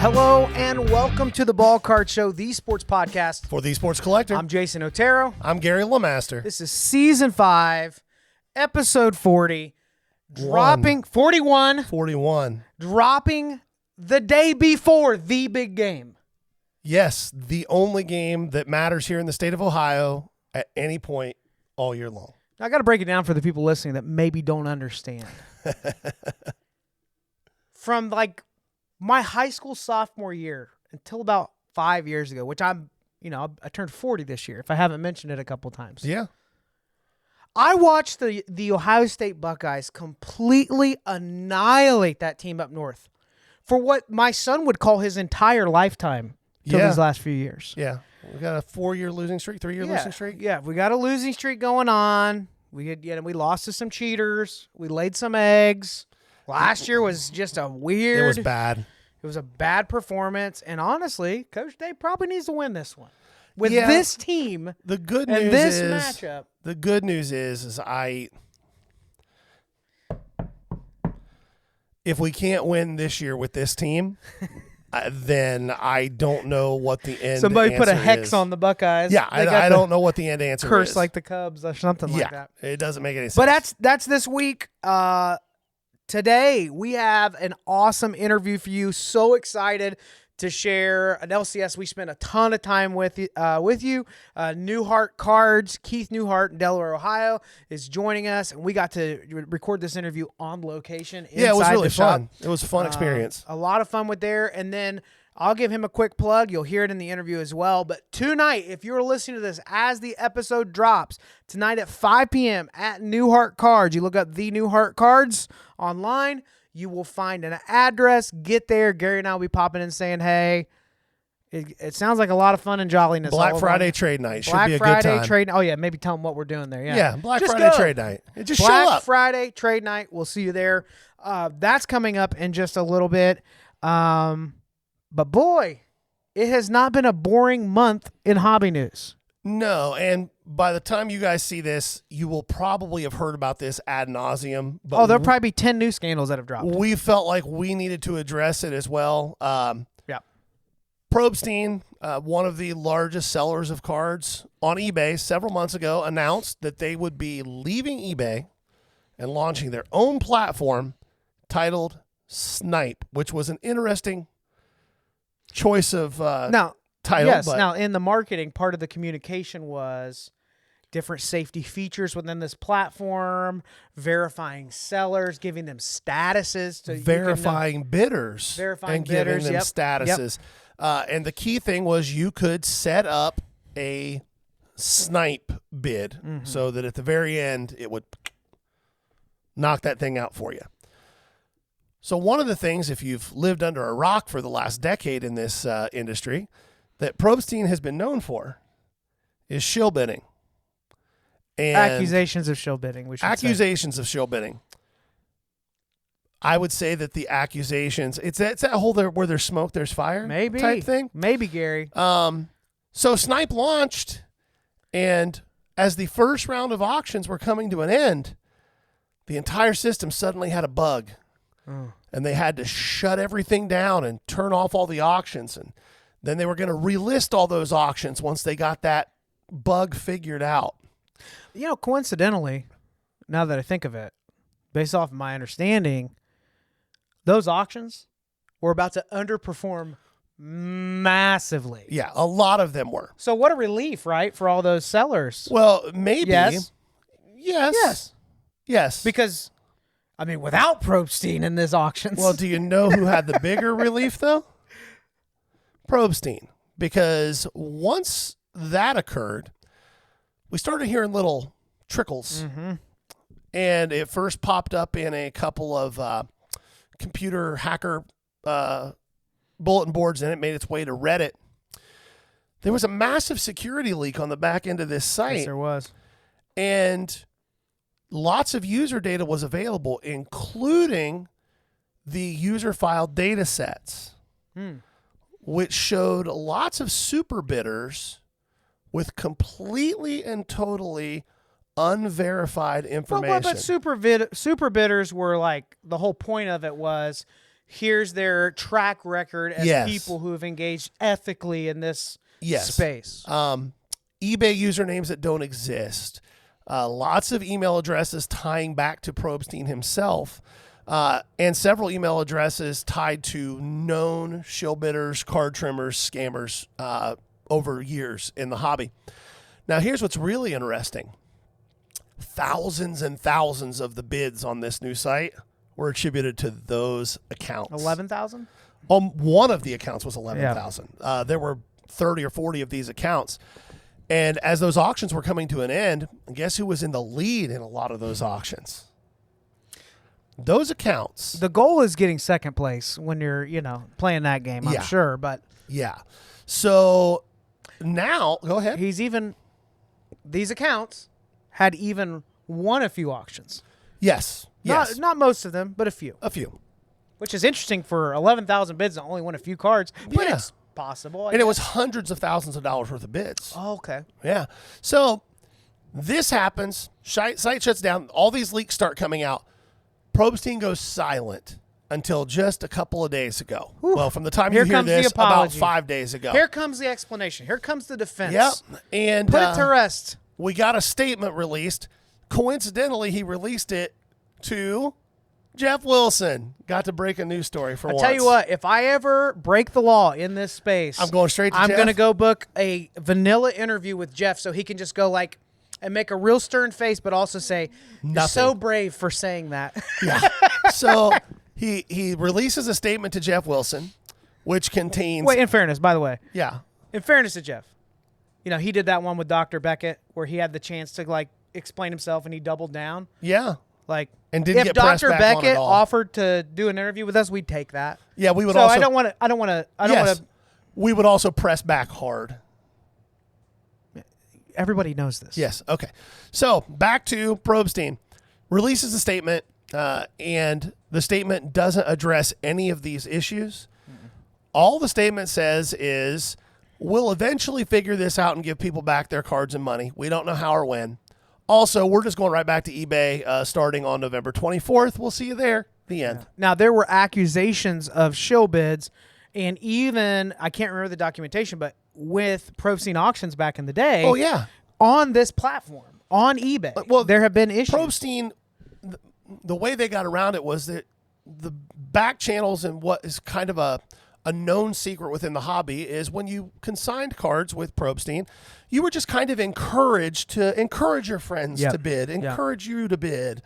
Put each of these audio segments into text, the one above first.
Hello and welcome to the Ballcard Show, the sports podcast. For the Sports Collector. I'm Jason Otero. I'm Gary LeMaster. This is Season 5, Episode 40. Dropping 41. 41. Dropping the day before the big game. Yes, the only game that matters here in the state of Ohio at any point all year long. Now, I got to break it down for the people listening that maybe don't understand. From like my high school sophomore year until about 5 years ago, which I turned 40 this year, if I haven't mentioned it a couple times. Yeah. I watched the Ohio State Buckeyes completely annihilate that team up north for what my son would call his entire lifetime till these last few years. Yeah. We got a 4-year losing streak, 3-year losing streak. Yeah, we got a losing streak going on. We lost to some cheaters. We laid some eggs. Last year was just a weird. It was bad. It was a bad performance, and honestly, Coach Day probably needs to win this one. With this team, the good and news this is, matchup. The good news is if we can't win this year with this team, then I don't know what the end. Somebody put a hex is. on the Buckeyes. Yeah, I don't know what the end answer curse is. like the Cubs or something like that. It doesn't make any sense. But that's this week. Today we have an awesome interview for you. So excited to share an LCS we spent a ton of time with you. Neuhart Cards, Keith Neuhart in Delaware, Ohio, is joining us, and we got to record this interview on location. Yeah, it was really fun. It was a fun experience. A lot of fun with there, and then I'll give him a quick plug. You'll hear it in the interview as well. But tonight, if you're listening to this as the episode drops, tonight at 5 p.m. at Neuhart Cards, you look up the Neuhart Cards online, you will find an address. Get there. Gary and I will be popping in saying, hey. It sounds like a lot of fun and jolliness. Black Friday trade night. Should be a Black good Friday time. trade. Oh, yeah. Maybe tell them what we're doing there. Yeah, Black Just Friday go. trade night. Just Black show up. Friday trade night. We'll see you there. That's coming up in just a little bit. But boy, it has not been a boring month in hobby news. No, and by the time you guys see this, you will probably have heard about this ad nauseum. But there'll probably be 10 new scandals that have dropped. We felt like we needed to address it as well. Probstein, one of the largest sellers of cards on eBay several months ago, announced that they would be leaving eBay and launching their own platform titled Snipe, which was an interesting choice of title. Yes. But Now, in the marketing, part of the communication was different safety features within this platform, verifying sellers, giving them statuses to verifying bidders, verifying giving bidders, them statuses. And the key thing was you could set up a snipe bid so that at the very end it would knock that thing out for you. So one of the things, if you've lived under a rock for the last decade in this industry, that Probstein has been known for is shill bidding. And accusations of shill bidding. Accusations of shill bidding. I would say that the accusations, it's that whole where there's smoke, there's fire type thing. Maybe, Gary. So Snipe launched, and as the first round of auctions were coming to an end, the entire system suddenly had a bug. And they had to shut everything down and turn off all the auctions. And then they were going to relist all those auctions once they got that bug figured out. Coincidentally, now that I think of it, based off of my understanding, those auctions were about to underperform massively. Yeah, a lot of them were. So what a relief, right, for all those sellers. Well, maybe. Yes. Because, without Probstein in this auctions. Well, do you know who had the bigger relief, though? Probstein. Because once that occurred, we started hearing little trickles. And it first popped up in a couple of computer hacker bulletin boards, and it made its way to Reddit. There was a massive security leak on the back end of this site. Yes, there was. And lots of user data was available, including the user file data sets, which showed lots of super bidders with completely and totally unverified information. But super bidders were like, the whole point of it was here's their track record as Yes. people who have engaged ethically in this Yes. space. eBay usernames that don't exist. Lots of email addresses tying back to Probstein himself, and several email addresses tied to known shill bidders, card trimmers, scammers over years in the hobby. Now, here's what's really interesting. Thousands and thousands of the bids on this new site were attributed to those accounts. 11,000? One of the accounts was 11,000. There were 30 or 40 of these accounts. And as those auctions were coming to an end, guess who was in the lead in a lot of those auctions? Those accounts. The goal is getting second place when you're, playing that game, I'm sure. But yeah. So now, go ahead. These accounts had even won a few auctions. Yes. Yes. Not most of them, but a few. A few. Which is interesting for 11,000 bids to only win a few cards. But it's possible. And it was hundreds of thousands of dollars worth of bids. Oh, okay. Yeah. So this happens. Site shuts down. All these leaks start coming out. Probstein goes silent until just a couple of days ago. Whew. Well, from the time Here you hear comes the this, about apology. 5 days ago. Here comes the explanation. Here comes the defense. Yep. And Put it to rest. we got a statement released. Coincidentally, he released it to Jeff Wilson. Got to break a news story for once. Tell you what, if I ever break the law in this space, I'm going straight to I'm Jeff. going to go book a vanilla interview with Jeff so he can just go and make a real stern face, but also say, "You're so brave for saying that." Yeah. So he releases a statement to Jeff Wilson, which contains. Wait, in fairness, by the way. Yeah. In fairness to Jeff, he did that one with Dr. Beckett where he had the chance to explain himself and he doubled down. Yeah. And didn't if get pressed Dr. back on Beckett at all. offered to do an interview with us, we'd take that. Yeah, we would so also. I don't want to. We would also press back hard. Everybody knows this. Yes. Okay. So back to Probstein. Releases a statement, and the statement doesn't address any of these issues. Mm-mm. All the statement says is, we'll eventually figure this out and give people back their cards and money. We don't know how or when. Also, we're just going right back to eBay starting on November 24th. We'll see you there. The end. Yeah. Now, there were accusations of shill bids, and even, I can't remember the documentation, but with Probstein auctions back in the day. Oh, yeah. On this platform, on eBay, well, there have been issues. Probstein, the way they got around it was that the back channels and what is kind of a known secret within the hobby is when you consigned cards with Probstein, you were just kind of encouraged to encourage your friends to bid, encourage you to bid.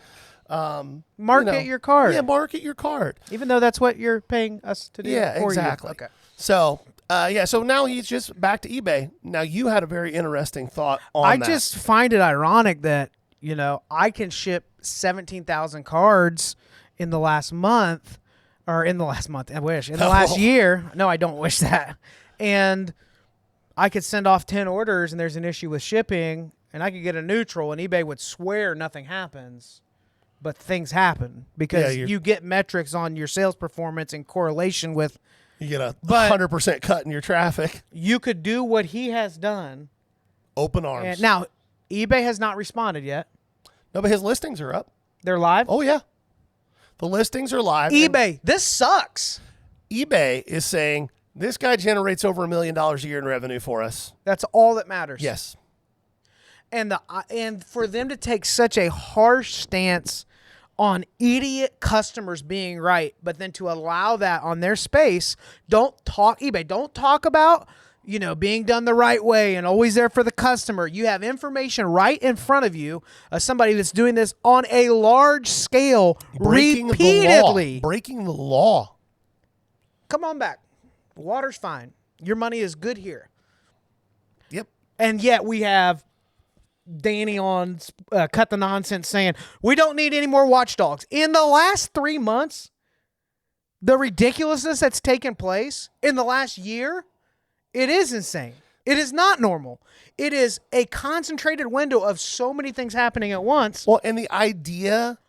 Market your card. Yeah, market your card. Even though that's what you're paying us to do. Yeah, for exactly. You. Okay. So, so now he's just back to eBay. Now, you had a very interesting thought on that. I just find it ironic that, I can ship 17,000 cards in the last month, or in the last month, I wish. In the last year. No, I don't wish that. And I could send off 10 orders and there's an issue with shipping, and I could get a neutral, and eBay would swear nothing happens. But things happen because you get metrics on your sales performance in correlation with. You get a 100% cut in your traffic. You could do what he has done. Open arms. And now, eBay has not responded yet. No, but his listings are up. They're live? Oh, yeah. The listings are live. eBay, this sucks. eBay is saying, this guy generates over $1 million a year in revenue for us. That's all that matters. Yes. And for them to take such a harsh stance on idiot customers being right, but then to allow that on their space, eBay, don't talk about, being done the right way and always there for the customer. You have information right in front of you of somebody that's doing this on a large scale repeatedly. Breaking the law. Come on back. Water's fine. Your money is good here. Yep. And yet we have Danny on Cut the Nonsense saying, we don't need any more watchdogs. In the last 3 months, the ridiculousness that's taken place in the last year, it is insane. It is not normal. It is a concentrated window of so many things happening at once. Well, and the idea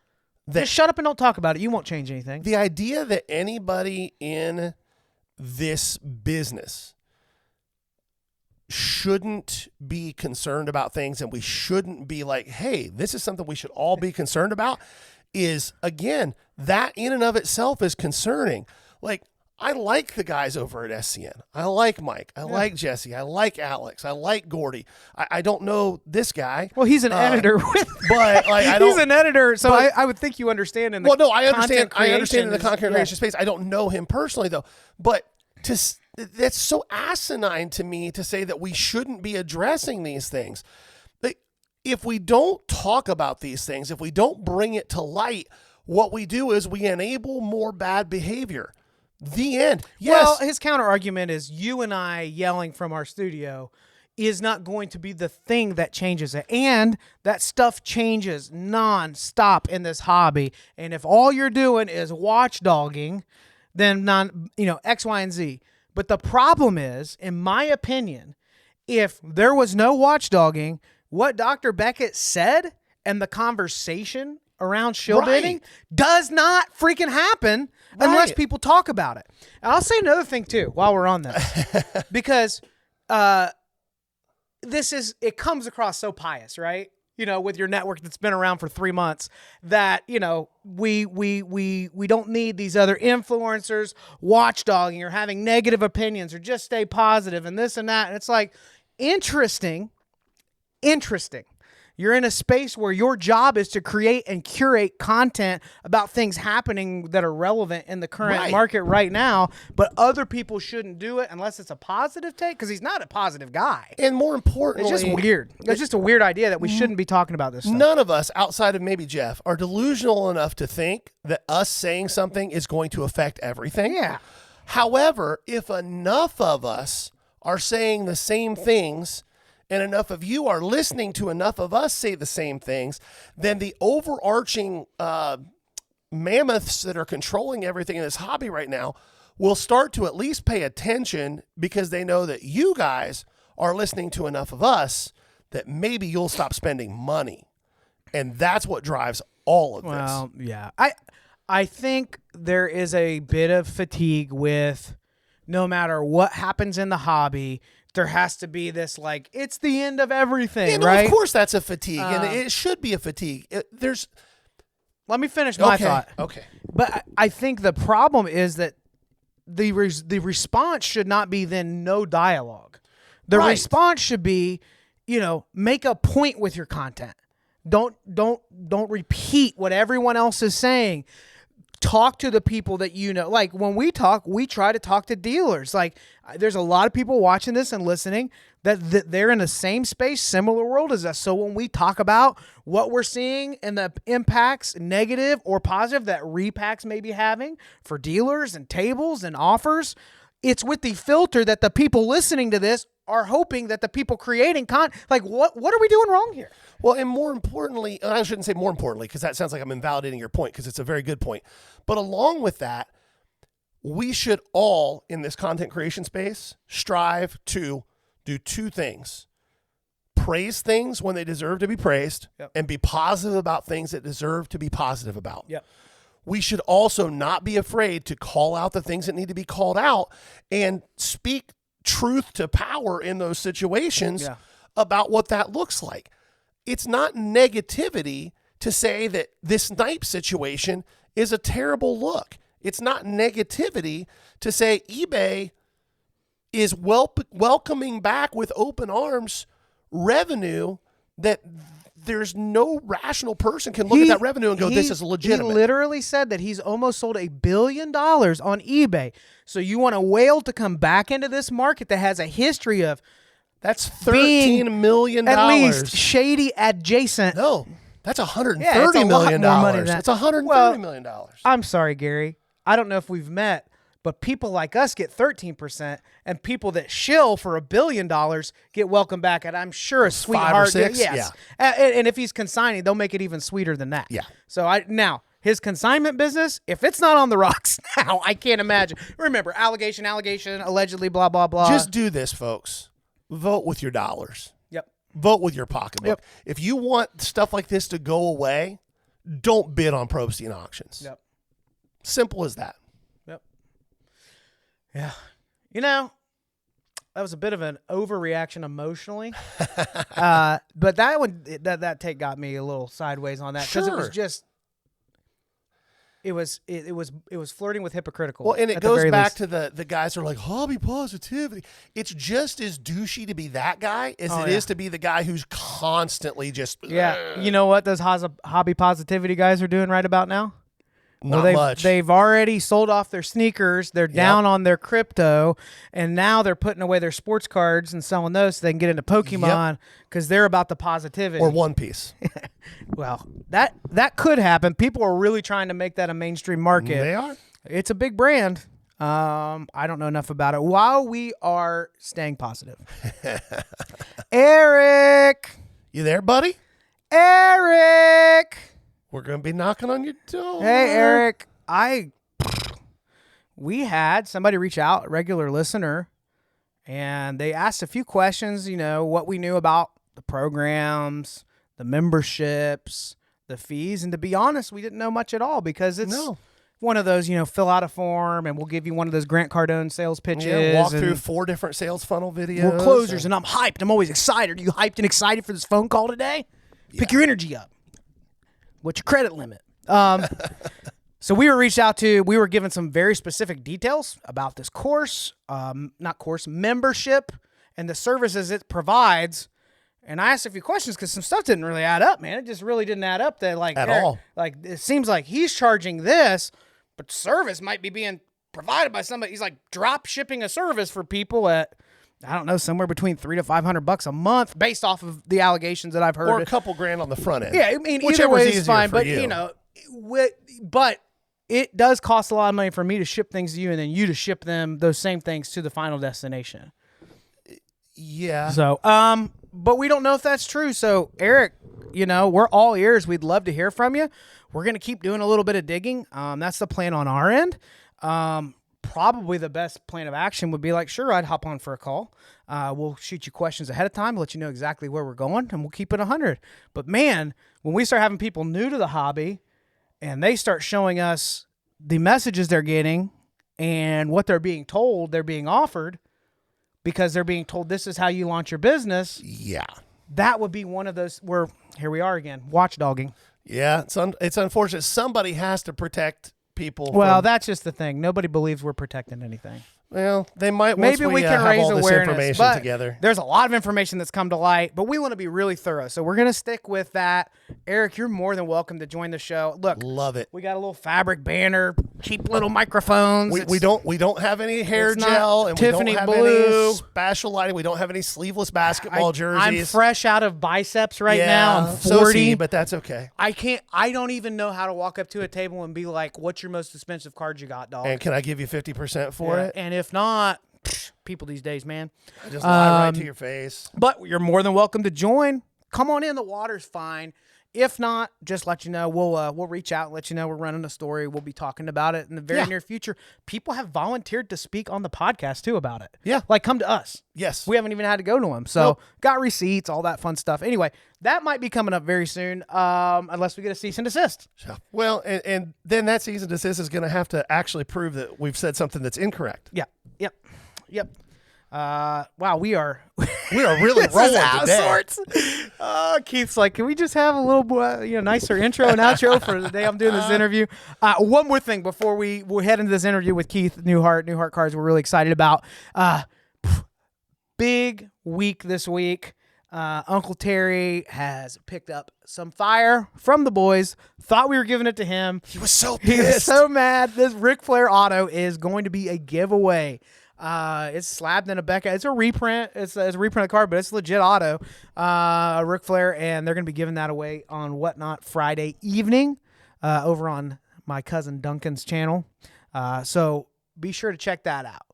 that... Just shut up and don't talk about it. You won't change anything. The idea that anybody in this business shouldn't be concerned about things and we shouldn't be like, hey, this is something we should all be concerned about is, again, that in and of itself is concerning. Like, I like the guys over at SCN. I like Mike. I like Jesse. I like Alex. I like Gordy. I don't know this guy. Well, he's an editor with, but like I don't. He's an editor, so I would think you understand in the I understand. I understand in the content creation space. I don't know him personally though. But that's so asinine to me to say that we shouldn't be addressing these things. Like, if we don't talk about these things, if we don't bring it to light, what we do is we enable more bad behavior. The end. Yes. Well, his counter argument is you and I yelling from our studio is not going to be the thing that changes it. And that stuff changes non-stop in this hobby. And if all you're doing is watchdogging, then X, Y, and Z. But the problem is, in my opinion, if there was no watchdogging, what Dr. Beckett said and the conversation around shill bidding does not freaking happen unless people talk about it. And I'll say another thing too while we're on this, because it comes across so pious, right? With your network that's been around for 3 months, that we don't need these other influencers watchdogging or having negative opinions or just stay positive and this and that. And it's like interesting. You're in a space where your job is to create and curate content about things happening that are relevant in the current market right now, but other people shouldn't do it unless it's a positive take, because he's not a positive guy. And more importantly, it's just weird. It's just a weird idea that we shouldn't be talking about this stuff. None of us, outside of maybe Jeff, are delusional enough to think that us saying something is going to affect everything. Yeah. However, if enough of us are saying the same things, and enough of you are listening to enough of us say the same things, then the overarching mammoths that are controlling everything in this hobby right now will start to at least pay attention, because they know that you guys are listening to enough of us that maybe you'll stop spending money. And that's what drives all of this. Well, yeah. I think there is a bit of fatigue with, no matter what happens in the hobby, there has to be this, like, it's the end of everything, right? Of course that's a fatigue, and it should be a fatigue. Let me finish my thought. Okay. But I think the problem is that the response should not be then no dialogue. The response should be, make a point with your content. Don't repeat what everyone else is saying. Talk to the people that like when we talk, we try to talk to dealers. Like, there's a lot of people watching this and listening that they're in the same space, similar world as us. So when we talk about what we're seeing and the impacts, negative or positive, that repacks may be having for dealers and tables and offers, it's with the filter that the people listening to this are hoping that the people creating content, like, what are we doing wrong here? Well, and more importantly, and I shouldn't say more importantly, because that sounds like I'm invalidating your point, because it's a very good point. But along with that, we should all, in this content creation space, strive to do two things: praise things when they deserve to be praised, and be positive about things that deserve to be positive about. Yep. We should also not be afraid to call out the things that need to be called out and speak truth to power in those situations about what that looks like. It's not negativity to say that this snipe situation is a terrible look. It's not negativity to say eBay is welcoming back with open arms revenue that there's no rational person can look at that revenue and go, this is legitimate. He literally said that he's almost sold $1 billion on eBay. So you want a whale to come back into this market that has a history of That's $13 million. At least shady adjacent. No, that's $130 lot million. more money than that. It's $130 million. I'm sorry, Gary. I don't know if we've met, but people like us get 13%, and people that shill for $1 billion get welcome back. And I'm sure a sweetheart. 5 or 6, yes. And if he's consigning, they'll make it even sweeter than that. Yeah. So now his consignment business, if it's not on the rocks now, I can't imagine. Remember, allegation, allegedly, blah, blah, blah. Just do this, folks. Vote with your dollars. Yep. Vote with your pocketbook. Yep. If you want stuff like this to go away, don't bid on Probstein auctions. Yep. Simple as that. Yep. Yeah. That was a bit of an overreaction emotionally. But that one, that take got me a little sideways on that, because it was just, it was flirting with hypocritical. Well, and it at the goes very back least. to the guys who are like hobby positivity. It's just as douchey to be that guy as it is to be the guy who's constantly just You know what those hobby positivity guys are doing right about now? not much. They've already sold off their sneakers. They're down on their crypto, and now they're putting away their sports cards and selling those so they can get into Pokemon because they're about the positivity. Or One Piece. Well, that could happen. People are really trying to make that a mainstream market. They are. It's a big brand. I don't know enough about it. While we are staying positive, Eric, You there, buddy? Eric. We're going to be knocking on your door. Hey, Eric. We had somebody reach out, a regular listener, and they asked a few questions, what we knew about the programs, the memberships, the fees. And to be honest, we didn't know much at all because it's one of those, well out a form and we'll give you one of those Grant Cardone sales pitches. Yeah, walk through 4 different sales funnel videos. We're closers, and I'm hyped. I'm always excited. Are you hyped and excited for this phone call today? Yeah. Pick your energy up. What's your credit limit? So we were given some very specific details about this course, membership, and the services it provides. And I asked a few questions because some stuff didn't really add up, man. It just really didn't add up. That At all. Like it seems like he's charging this, but service might be being provided by somebody. He's like drop shipping a service for people at, I don't know, somewhere between $300 to $500 a month, based off of the allegations that I've heard. Or a couple grand on the front end. Yeah, I mean, either Whichever's way is easier fine. for But you. But it does cost a lot of money for me to ship things to you, and then you to ship them those same things to the final destination. Yeah. So, but we don't know if that's true. So, Eric, we're all ears. We'd love to hear from you. We're gonna keep doing a little bit of digging. That's the plan on our end. Probably the best plan of action would be like, sure, I'd hop on for a call. We'll shoot you questions ahead of time, let you know exactly where we're going, and we'll keep it 100. But man, when we start having people new to the hobby and they start showing us the messages they're getting and what they're being told, they're being offered because they're being told this is how you launch your business. Yeah. That would be one of those where here we are again, watchdogging. Yeah. It's unfortunate. Somebody has to protect people. Well, that's just the thing. Nobody believes we're protecting anything. Well, they might. Once Maybe we can have raise all this awareness, information but together. There's a lot of information that's come to light, but we want to be really thorough. So we're going to stick with that. Eric, you're more than welcome to join the show. Look, Love it. we got a little fabric banner, cheap little microphones. We don't have any hair it's not gel, and Tiffany we don't have blue. any special lighting. We don't have any sleeveless basketball jerseys. I'm fresh out of biceps right now. I'm 40. So see, but that's okay. I don't even know how to walk up to a table and be like, "What's your most expensive card you got, dog?" And can I give you 50% for it? And if not, people these days, man. I just lie right to your face. But you're more than welcome to join. Come on in. The water's fine. If not, just let you know. We'll reach out and let you know we're running a story. We'll be talking about it in the very near future. People have volunteered to speak on the podcast too about it. Yeah. Like come to us. Yes. We haven't even had to go to them. So got receipts, all that fun stuff. Anyway, that might be coming up very soon, unless we get a cease and desist. Well, and then that cease and desist is going to have to actually prove that we've said something that's incorrect. Yeah. Yep. Wow, we are really rolling today. Keith's like, can we just have a little nicer intro and outro for the day I'm doing this interview? One more thing before we head into this interview with Keith Neuhart Cards. We're really excited about. Big week this week. Uncle Terry has picked up some fire from the boys. Thought we were giving it to him. He was so pissed. He was so mad. This Ric Flair auto is going to be a giveaway. It's slabbed in a Becca. It's a reprint. It's a reprint of the card, but it's a legit auto. Ric Flair, and they're going to be giving that away on Whatnot Friday evening over on my cousin Duncan's channel. So be sure to check that out.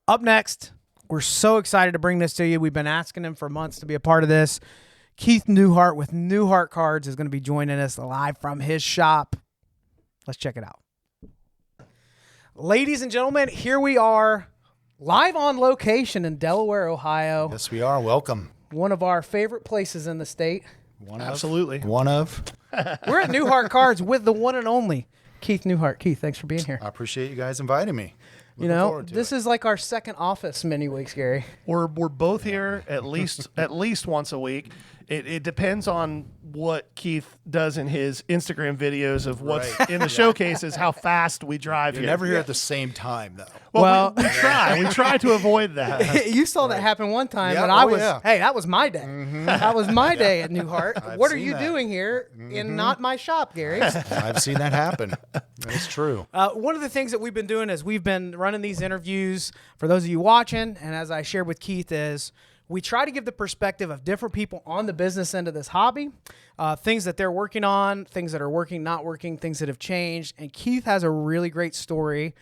Up next, we're so excited to bring this to you. We've been asking him for months to be a part of this. Keith Neuhart with Neuhart Cards is going to be joining us live from his shop. Let's check it out. Ladies and gentlemen, here we are live on location in Delaware, Ohio. Yes, we are. Welcome. One of our favorite places in the state. Absolutely. One of. We're at Neuhart Cards with the one and only Keith Neuhart. Keith, thanks for being here. I appreciate you guys inviting me. This is like our second office many weeks, Gary. We're both here at least once a week. It depends on what Keith does in his Instagram videos of what's Right. in the showcases, how fast we drive You're here. never here at the same time, though. Well, we try. We try to avoid that. You saw that happen one time Yeah, when I oh, was, yeah. hey, that was my day. That was my day at Neuhart. I've What are seen you that. doing here in not my shop, Gary? I've seen that happen. That's true. One of the things that we've been doing is we've been running these interviews for those of you watching, and as I shared with Keith, is we try to give the perspective of different people on the business end of this hobby, things that they're working on, things that are working, not working, things that have changed. And Keith has a really great story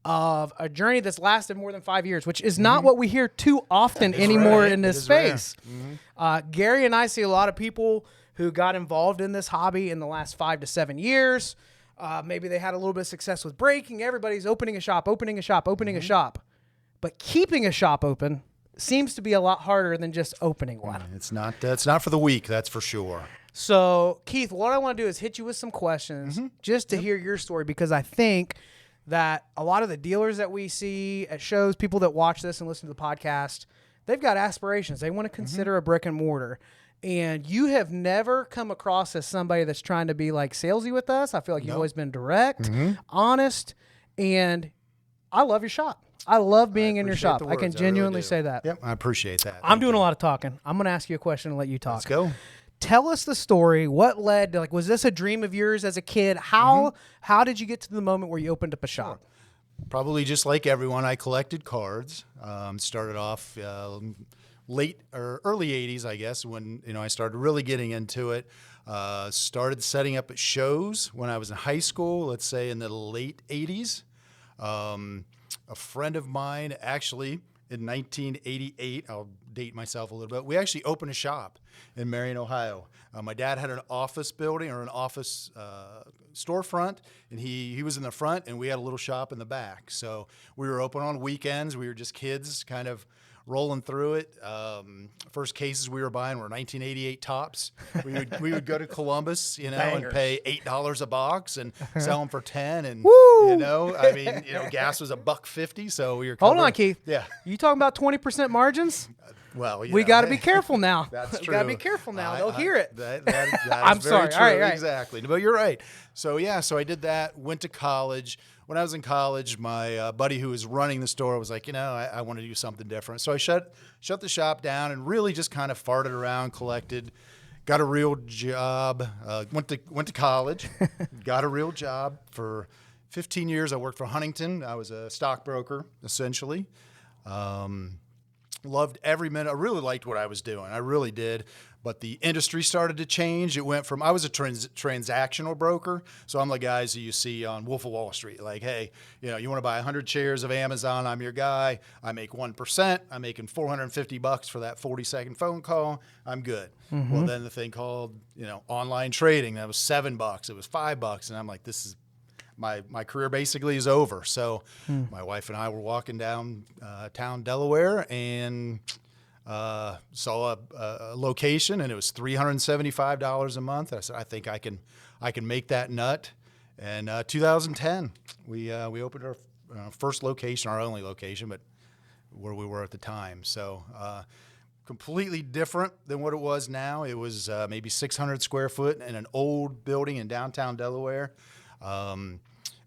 of a journey that's lasted more than 5 years, which is not what we hear too often anymore right. in this It is rare. space. Gary and I see a lot of people who got involved in this hobby in the last 5 to 7 years. Maybe they had a little bit of success with breaking. Everybody's opening a shop. But keeping a shop open seems to be a lot harder than just opening one. It's not for the weak, that's for sure. So, Keith, what I want to do is hit you with some questions just to hear your story, because I think that a lot of the dealers that we see at shows, people that watch this and listen to the podcast, they've got aspirations. They want to consider a brick and mortar. And you have never come across as somebody that's trying to be like salesy with us. I feel like you've always been direct, honest, and I love your shop. I love being in your appreciate shop. the I can words. I really genuinely do. say that. Yep, I appreciate that. I'm doing a lot of talking. I'm going to ask you a question and let you talk. Let's go. Tell us the story. What led to, like, was this a dream of yours as a kid? How did you get to the moment where you opened up a shop? Probably just like everyone, I collected cards. Started off late or early 80s, I guess, when I started really getting into it. Started setting up at shows when I was in high school, let's say in the late 80s. A friend of mine, actually, in 1988, I'll date myself a little bit, we actually opened a shop in Marion, Ohio. My dad had an office building or an office storefront, and he was in the front, and we had a little shop in the back. So we were open on weekends. We were just kids kind of rolling through it. First cases we were buying were 1988 tops. We would go to Columbus, and pay $8 a box and sell them for 10. And gas was $1.50, so we were. Hold on, Keith. Yeah. You talking about 20% margins? Well, We got to be careful now. That's true. We got to be careful now. They'll hear it. That I'm is very sorry. true. All right. Exactly. But you're right. So I did that. Went to college. When I was in college, my buddy who was running the store was like, I want to do something different. So I shut the shop down and really just kind of farted around, collected, got a real job. Went to college, got a real job for 15 years. I worked for Huntington. I was a stockbroker essentially. Loved every minute. I really liked what I was doing. I really did. But the industry started to change. It went from, I was a transactional broker. So I'm the guys who you see on Wolf of Wall Street. Like, hey, you want to buy 100 shares of Amazon, I'm your guy. I make 1%. I'm making $450 for that 40-second phone call. I'm good. Well, then the thing called, online trading, that was $7. It was $5. And I'm like, this is, my career basically is over. So my wife and I were walking down town, Delaware, and saw a location, and it was $375 a month. I said, I think I can make that nut. And 2010, we opened our first location, our only location, but where we were at the time. So completely different than what it was now. It was maybe 600 square foot in an old building in downtown Delaware.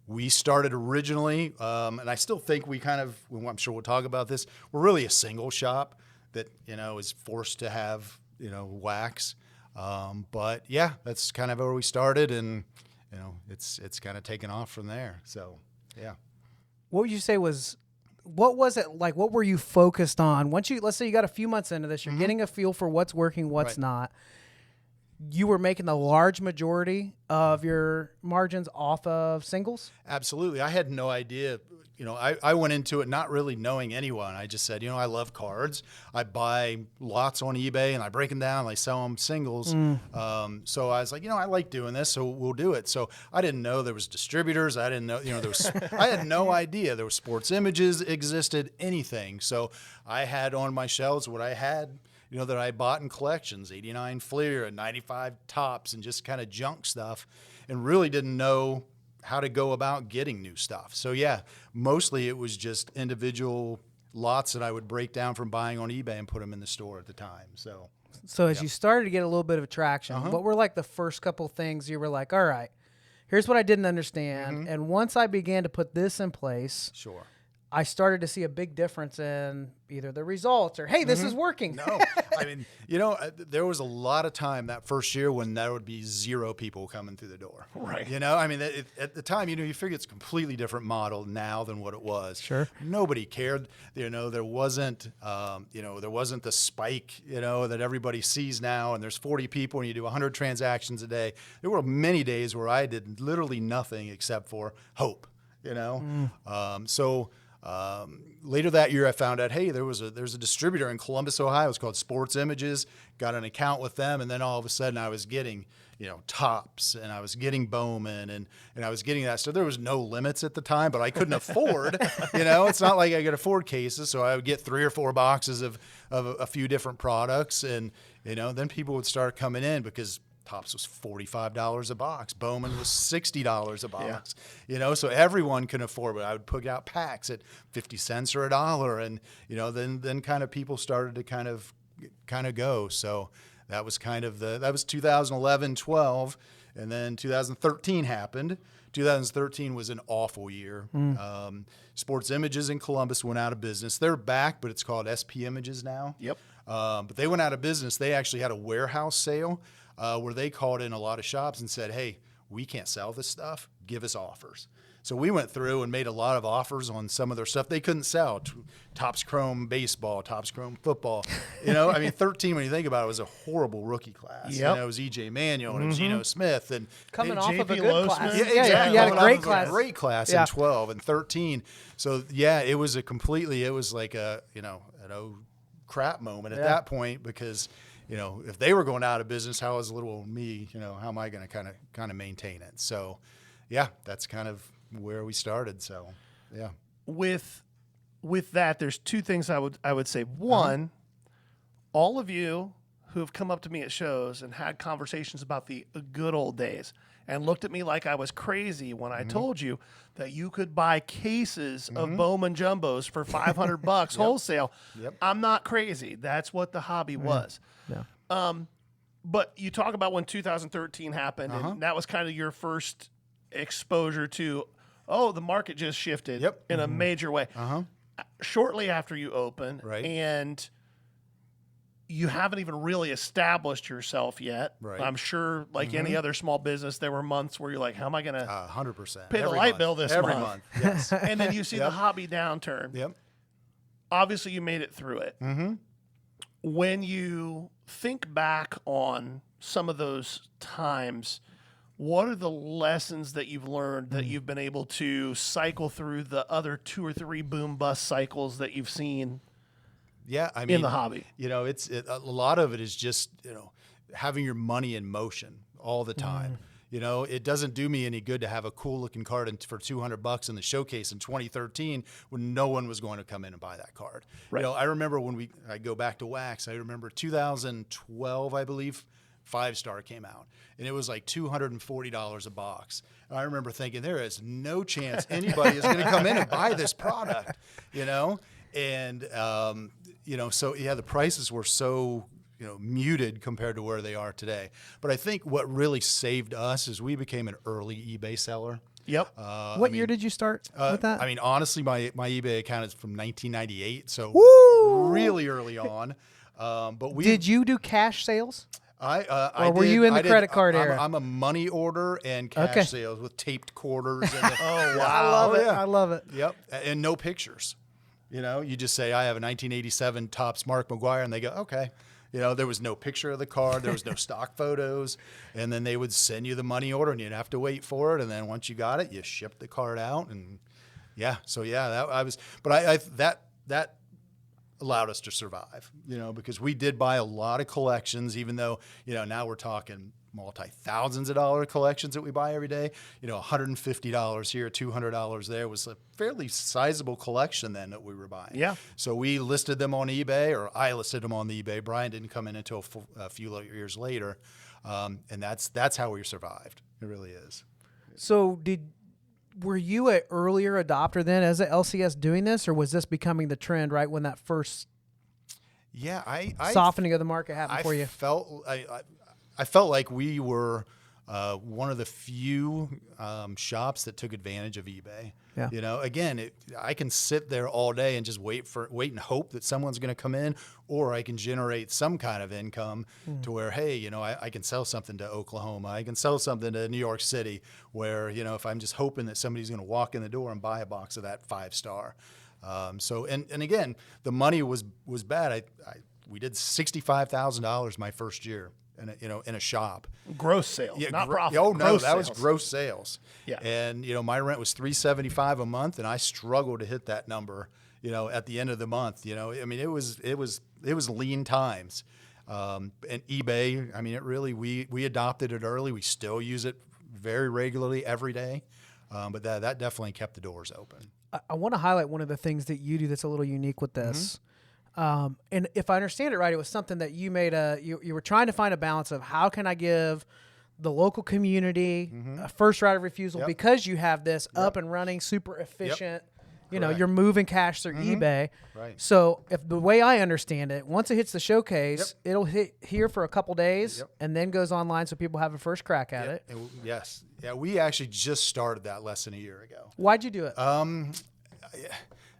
We started originally, and I still think I'm sure we'll talk about this, we're really a single shop that, is forced to have, wax. But yeah, that's kind of where we started, and, it's kind of taken off from there. So, yeah. What would you say what was it like? What were you focused on? Let's say you got a few months into this, you're getting a feel for what's working, what's not. You were making the large majority of your margins off of singles? Absolutely. I had no idea. I went into it not really knowing anyone. I just said, I love cards. I buy lots on eBay and I break them down and I sell them singles. So I was like, I like doing this, so we'll do it. So I didn't know there was distributors. I didn't know, I had no idea there was sports images existed, anything. So I had on my shelves what I had, that I bought in collections, 89 Fleer and 95 Tops and just kind of junk stuff, and really didn't know how to go about getting new stuff. So yeah, mostly it was just individual lots that I would break down from buying on eBay and put them in the store at the time. So So as you started to get a little bit of traction, what were like the first couple things you were like, all right, here's what I didn't understand. And once I began to put this in place, Sure. I started to see a big difference in either the results or, hey, this is working. No, I mean, there was a lot of time that first year when there would be 0 people coming through the door. Right. I mean, at the time, you figure it's a completely different model now than what it was. Sure. Nobody cared. There wasn't, there wasn't the spike, that everybody sees now. And there's 40 people and you do 100 transactions a day. There were many days where I did literally nothing except for hope. Later that year, I found out, hey, there's a distributor in Columbus, Ohio. It's called Sports Images. Got an account with them, and then all of a sudden, I was getting, Tops, and I was getting Bowman, and I was getting that stuff. There was no limits at the time, but I couldn't afford. It's not like I could afford cases, so I would get 3 or 4 boxes of a few different products, and then people would start coming in because Tops was $45 a box. Bowman was $60 a box. So everyone can afford it. I would put out packs at 50 cents or $1, and then kind of people started to kind of go. So that was that was 2011, 12, and then 2013 happened. 2013 was an awful year. Sports Images in Columbus went out of business. They're back, but it's called SP Images now. Yep. But they went out of business. They actually had a warehouse sale where they called in a lot of shops and said, hey, we can't sell this stuff. Give us offers. So we went through and made a lot of offers on some of their stuff they couldn't sell. Topps Chrome baseball, Topps Chrome football. 13, when you think about it, was a horrible rookie class. Yep. It was E.J. Manuel and Geno Smith. And Coming off of a JP good class. Losman. yeah, exactly. You had a great Coming off of class. A great class Yeah. in 12 and 13. So, it was it was like an crap moment at that point because, if they were going out of business, how is little old me, how am I going to kind of maintain it? So, that's kind of where we started. So, yeah. With that, there's 2 things I would say. One, all of you who have come up to me at shows and had conversations about the good old days and looked at me like I was crazy when I told you that you could buy cases of Bowman Jumbos for $500 wholesale. Yep. I'm not crazy. That's what the hobby was. Yeah. But you talk about when 2013 happened, and that was kind of your first exposure to, the market just shifted in a major way. Shortly after you open, Right. and you haven't even really established yourself yet. Right. I'm sure, like any other small business, there were months where you're like, how am I going to 100%. pay the Every light month. bill this Every month? month, yes. And then you see the hobby downturn. Yep. Obviously, you made it through it. When you think back on some of those times, what are the lessons that you've learned that you've been able to cycle through the other 2 or 3 boom bust cycles that you've seen Yeah, I mean, in the hobby? A lot of it is just, having your money in motion all the time. It doesn't do me any good to have a cool looking card for $200 in the showcase in 2013 when no one was going to come in and buy that card. Right. I remember I go back to wax. I remember 2012, I believe, 5-star came out, and it was like $240 a box. And I remember thinking, there is no chance anybody is going to come in and buy this product, And the prices were so muted compared to where they are today. But I think what really saved us is we became an early eBay seller. Yep. What year did you start with that? I mean, honestly, my eBay account is from 1998, so really early on. But Did you do cash sales? Or were you in the credit card era? I'm a money order and cash sales with taped quarters. And Oh, wow. I love it. I love it. Yep, and no pictures. You just say, I have a 1987 Topps Mark McGuire, and they go, okay. There was no picture of the card. There was no stock photos. And then they would send you the money order, and you'd have to wait for it. And then once you got it, you shipped the card out. And that allowed us to survive, because we did buy a lot of collections, even though, now we're talking multi-thousands of dollar collections that we buy every day. $150 here, $200 there was a fairly sizable collection then that we were buying. Yeah. So we listed them on eBay, or I listed them on the eBay. Brian didn't come in until a few years later. And that's how we survived. It really is. So were you an earlier adopter then as a LCS doing this, or was this becoming the trend right when that first Yeah, softening of the market happened for you? I felt like we were one of the few shops that took advantage of eBay. Yeah. You know, again, I can sit there all day and just wait and hope that someone's going to come in, or I can generate some kind of income to where, hey, you know, I can sell something to Oklahoma, I can sell something to New York City, where, you know, if I'm just hoping that somebody's going to walk in the door and buy a box of that 5-star. So again, the money was bad. We did $65,000 my first year. In a shop. Gross sales, not profit. Oh no, gross that sales. was gross sales. Yeah. And you know, my rent was $375 a month, and I struggled to hit that number. You know, at the end of the month. You know, I mean, it was lean times. And eBay, I mean, it really we adopted it early. We still use it very regularly every day. But that definitely kept the doors open. I want to highlight one of the things that you do that's a little unique with this. And if I understand it right, it was something that you made you were trying to find a balance of how can I give the local community a first right of refusal because you have this up and running, super efficient, you know, you're moving cash through eBay. Right. So if the way I understand it, once it hits the showcase, it'll hit here for a couple days and then goes online so people have a first crack at it. Yes. Yeah, we actually just started that less than a year ago. Why'd you do it?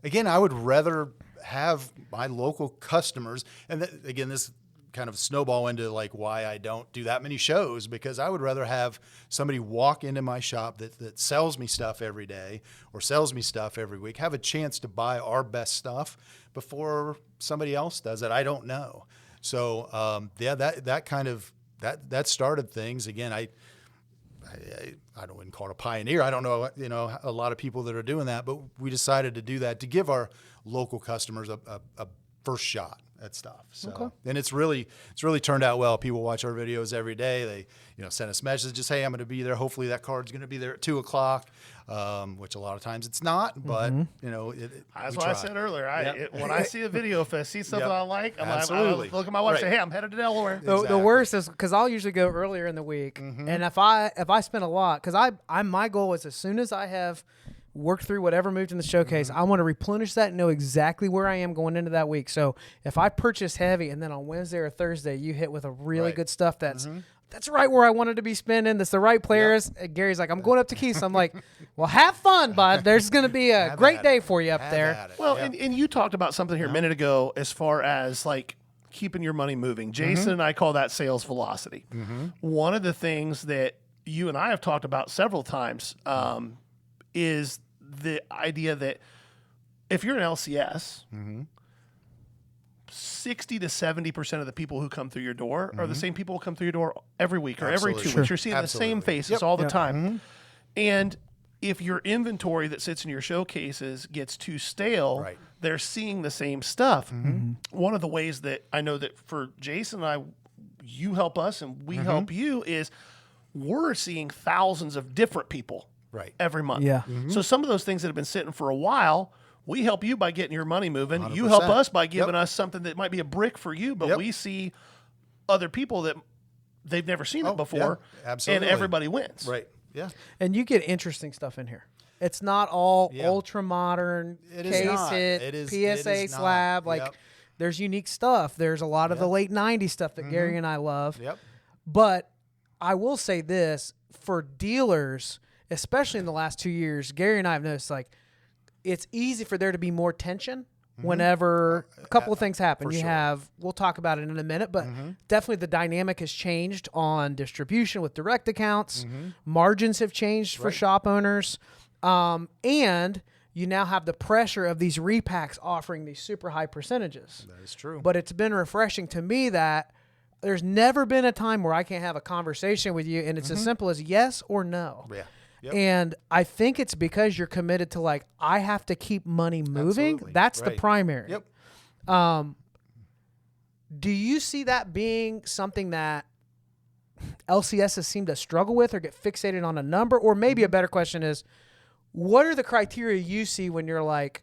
Again, I would rather have my local customers, and again, this kind of snowball into like why I don't do that many shows, because I would rather have somebody walk into my shop that sells me stuff every day or sells me stuff every week, have a chance to buy our best stuff before somebody else does that I don't know. So that started things. Again, I wouldn't call it a pioneer. I don't know, you know, a lot of people that are doing that, but we decided to do that to give our local customers a first shot at stuff. So, and it's really turned out well. People watch our videos every day. They, you know, send us messages, hey, I'm going to be there. Hopefully that card's going to be there at 2:00, which a lot of times it's not, but you know, that's what I said earlier. When I see a video, if I see something I like, I look at my wife and say, hey, I'm headed to Delaware. The worst is because I'll usually go earlier in the week, and if I spend a lot, because my goal is as soon as I have worked through whatever moved in the showcase, I want to replenish that and know exactly where I am going into that week. So if I purchase heavy and then on Wednesday or Thursday you hit with a really good stuff that's right where I wanted to be spending, that's the right players. Gary's like, I'm going up to Keith. So I'm like, well, have fun, bud. There's going to be a great day for you up there. Well, and you talked about something here a minute ago as far as like keeping your money moving. Jason and I call that sales velocity. One of the things that you and I have talked about several times is the idea that if you're an LCS, 60 to 70% of the people who come through your door are the same people who come through your door every week or every 2 weeks. You're seeing the same faces all the time. And if your inventory that sits in your showcases gets too stale, they're seeing the same stuff. One of the ways that I know that for Jason and I, you help us and we help you is we're seeing thousands of different people every month. So some of those things that have been sitting for a while, we help you by getting your money moving. 100%. You help us by giving us something that might be a brick for you, but we see other people that they've never seen it before, and everybody wins. Right. Yeah. And you get interesting stuff in here. It's not all ultra modern case hit PSA slab. Like there's unique stuff. There's a lot of the late 90s stuff that Gary and I love. But I will say this, for dealers, especially in the last 2 years, Gary and I have noticed like it's easy for there to be more tension whenever a couple of things happen. We'll talk about it in a minute, but definitely the dynamic has changed on distribution with direct accounts. Margins have changed for shop owners. And you now have the pressure of these repacks offering these super high percentages. That is true. But it's been refreshing to me that there's never been a time where I can't have a conversation with you and it's as simple as yes or no. And I think it's because you're committed to like, I have to keep money moving. That's the primary. Do you see that being something that LCSs seem to struggle with or get fixated on a number? Or maybe a better question is, what are the criteria you see when you're like,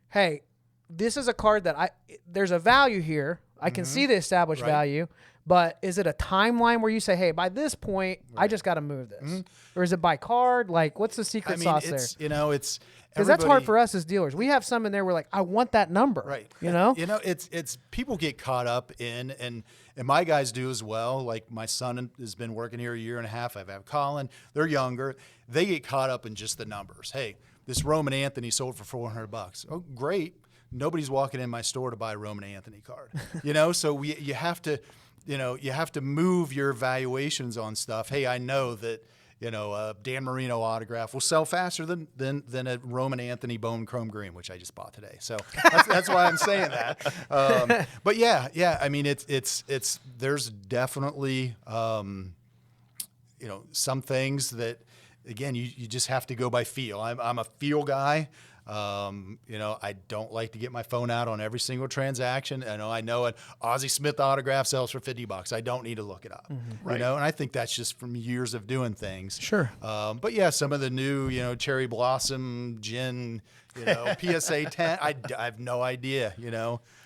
hey, this is a card that there's a value here. I can see the established value, But is it a timeline where you say, hey, by this point, I just got to move this? Or is it by card? Like, what's the secret sauce there? You know, it's because that's hard for us as dealers. We have some in there. We're like, I want that number. Right. You know. It's people get caught up in, and my guys do as well. Like my son has been working here a year and a half. I've had Colin. They're younger. They get caught up in just the numbers. Hey, this Roman Anthony sold for $400. Oh, great. Nobody's walking in my store to buy a Roman Anthony card. So you have to, you have to move your valuations on stuff. Hey, I know that, Dan Marino autograph will sell faster than a Roman Anthony bone chrome green, which I just bought today. So that's why I'm saying that. But yeah. I mean, it's there's definitely, some things that, again, you just have to go by feel. I'm a feel guy. I don't like to get my phone out on every single transaction. I know an Ozzie Smith autograph sells for $50. I don't need to look it up, and I think that's just from years of doing things. Sure. But yeah, some of the new, cherry blossom gin, PSA 10, I have no idea,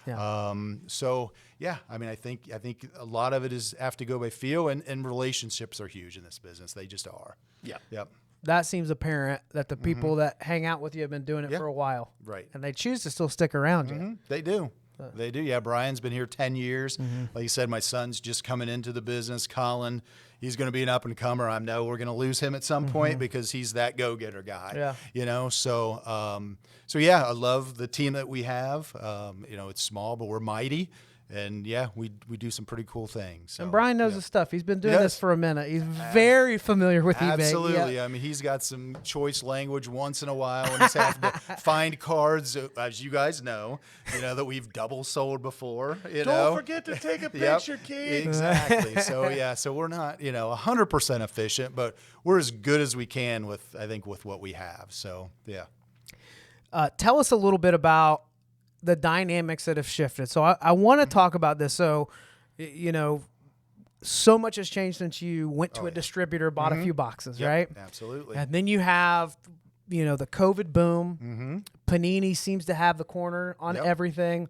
Yeah. So yeah, I mean, I think a lot of it is have to go by feel, and relationships are huge in this business. They just are. Yeah. Yep. That seems apparent that the people that hang out with you have been doing it for a while. Right. And they choose to still stick around you. They do. They do. Yeah, Brian's been here 10 years. Like you said, my son's just coming into the business. Colin, he's going to be an up-and-comer. I know we're going to lose him at some point because he's that go-getter guy. Yeah. So yeah, I love the team that we have. It's small, but we're mighty. And yeah, we do some pretty cool things. So, and Brian knows his stuff. He's been doing this for a minute. He's very familiar with eBay. Absolutely. Yeah. I mean, he's got some choice language once in a while when he's having to find cards, as you guys know, that we've double sold before. Don't forget to take a picture, Keith. Exactly. So we're not 100% efficient, but we're as good as we can with what we have. So yeah. Tell us a little bit about the dynamics that have shifted. So I want to talk about this. So, so much has changed since you went to a distributor, bought a few boxes, right? Absolutely. And then you have, the COVID boom. Panini seems to have the corner on everything.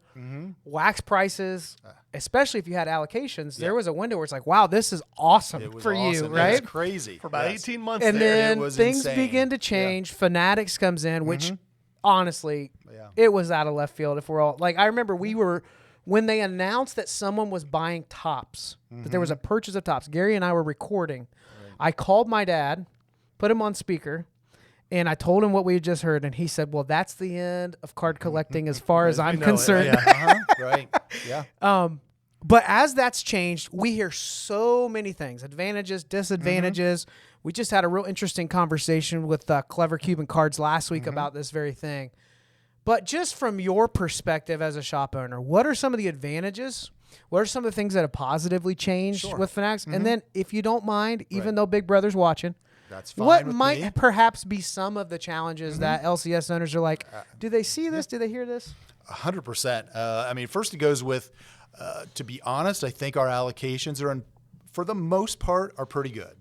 Wax prices, especially if you had allocations, there was a window where it's like, wow, this is awesome for you, right? It was crazy. For about 18 months and there. then things begin to change. Fanatics comes in, which honestly, it was out of left field. If we're all like, I remember when they announced that someone was buying tops, that there was a purchase of tops. Gary and I were recording. I called my dad, put him on speaker, and I told him what we had just heard, and he said, "Well, that's the end of card collecting as far as I'm concerned." Right. Yeah. But as that's changed, we hear so many things: advantages, disadvantages. We just had a real interesting conversation with Clever Cuban Cards last week about this very thing. But just from your perspective as a shop owner, what are some of the advantages? What are some of the things that have positively changed with Fanatics? And then, if you don't mind, even though Big Brother's watching, that's fine. What with might me. Perhaps be some of the challenges that LCS owners are like, do they see this? Do they hear this? 100%. I mean, first it goes with, to be honest, I think our allocations are, for the most part, are pretty good.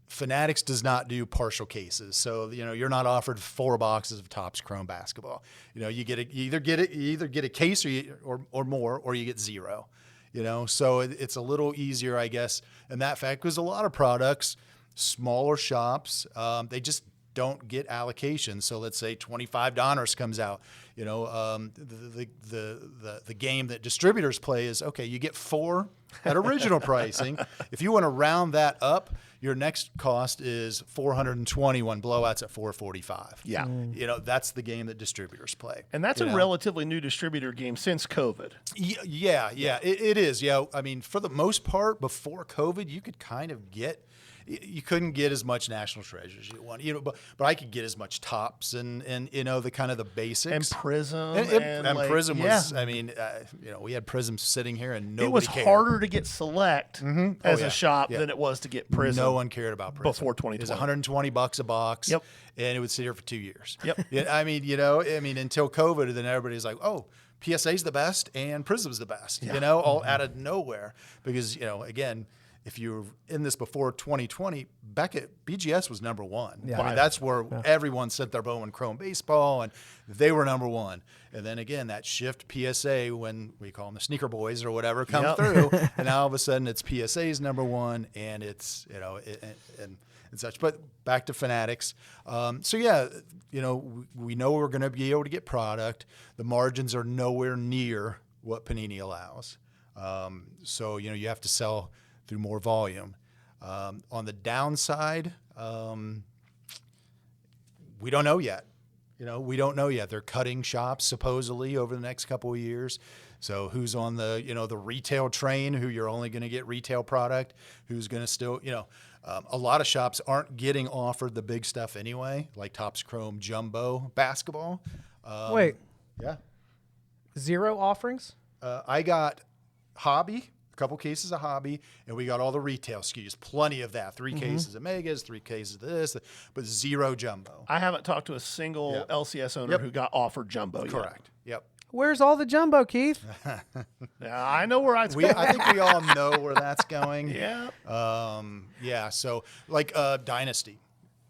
Fanatics does not do partial cases. So, you're not offered 4 boxes of Topps Chrome basketball. You either get a case or more, or you get 0. So it's a little easier, I guess, in that fact, because a lot of products, smaller shops, they just don't get allocations. So let's say $25 comes out. The game that distributors play is, okay, you get 4 at original pricing. If you want to round that up, your next cost is $420 when blowouts at $445. Yeah. That's the game that distributors play. And that's a relatively new distributor game since COVID. Yeah. It is. Yeah. I mean, for the most part, before COVID, you could kind of you couldn't get as much National Treasures as you want, but I could get as much Tops and the kind of the basics. And Prism. And Prism was, I mean, we had Prism sitting here and nobody It was cared. harder to get Select as a shop than it was to get Prism. No one cared about Prism. Before 2020. It was $120 a box. Yep. And it would sit here for 2 years. Yep. Until COVID, then everybody's like, oh, PSA's the best and Prism's the best, all out of nowhere. Because, again, if you're in this before 2020, BGS was number one. Yeah. I mean, that's where everyone sent their Bowman Chrome baseball, and they were number one. And then again, that shift PSA, when we call them the sneaker boys or whatever, come through, and now all of a sudden it's PSA's number one, and it's and such. But back to Fanatics. So yeah, we know we're going to be able to get product. The margins are nowhere near what Panini allows. So you have to sell through more volume. On the downside, we don't know yet. We don't know yet. They're cutting shops supposedly over the next couple of years. So who's on the the retail train? Who you're only going to get retail product? Who's going to still a lot of shops aren't getting offered the big stuff anyway, like Topps Chrome Jumbo basketball. Wait, Yeah. 0 offerings? I got Hobby, a couple cases of Hobby, and we got all the retail SKUs, plenty of that. 3 cases of Megas, 3 cases of this, but 0 Jumbo. I haven't talked to a single LCS owner who got offered Jumbo yet. Correct. Yep. Where's all the jumbo, Keith? Yeah, I know where it's going. I think we all know where that's going. Yeah. So like Dynasty.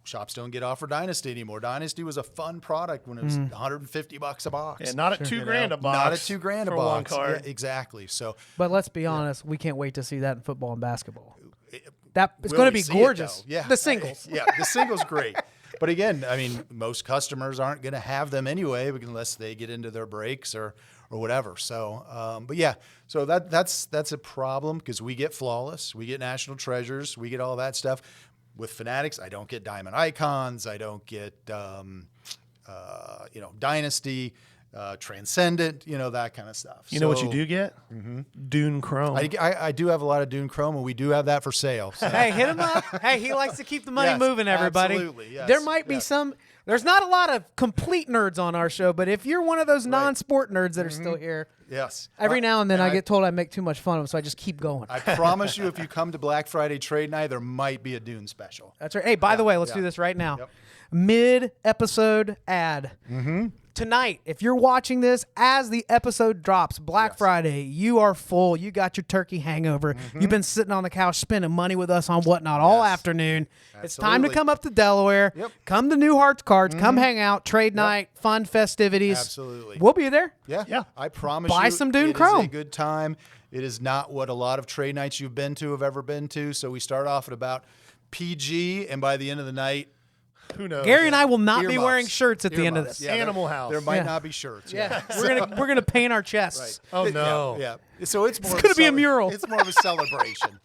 Shops don't get offered Dynasty anymore. Dynasty was a fun product when it was $150 a box. And not at $2,000 a box. Not at $2,000 a for box. one card. Yeah, exactly. So But let's be honest, we can't wait to see that in football and basketball. It's will going to we be see it, gorgeous. though? Yeah. The singles. Yeah, the single's great. But again, I mean, most customers aren't going to have them anyway unless they get into their breaks or whatever. So, but yeah, so that's a problem because we get Flawless, we get National Treasures, we get all that stuff. With Fanatics, I don't get Diamond Icons, I don't get Dynasty, Transcendent, that kind of stuff. You know what you do get? Dune Chrome. I do have a lot of Dune Chrome, and we do have that for sale. So. Hey, hit him up. Hey, he likes to keep the money Yes, moving, everybody. absolutely, yes, There might be some. There's not a lot of complete nerds on our show, but if you're one of those non-sport nerds that are still here, Yes. every now and then I get told I make too much fun of them, so I just keep going. I promise you, if you come to Black Friday trade night, there might be a Dune special. That's right. Hey, by the way, let's do this right now. Yep. Mid-episode ad. Tonight, if you're watching this as the episode drops, Black Friday, you are full. You got your turkey hangover. You've been sitting on the couch spending money with us on Whatnot all afternoon. It's time to Absolutely. come up to Delaware. Yep. Come to Neuhart's Cards. Come hang out. Trade night. Fun festivities. Absolutely. We'll be there. Yeah. I promise Buy you, some Dune it Chrome. is a good time. It is not what a lot of trade nights you've been to have ever been to. So we start off at about PG, and by the end of the night, Who knows? Gary and I will not be earmuffs. wearing shirts at the end of Earmuffs. this. Yeah, Animal House. There might Yeah. not be shirts. Yeah. we're gonna paint our chests. Oh, no. Yeah. So it's more. gonna be a mural. It's more of a celebration.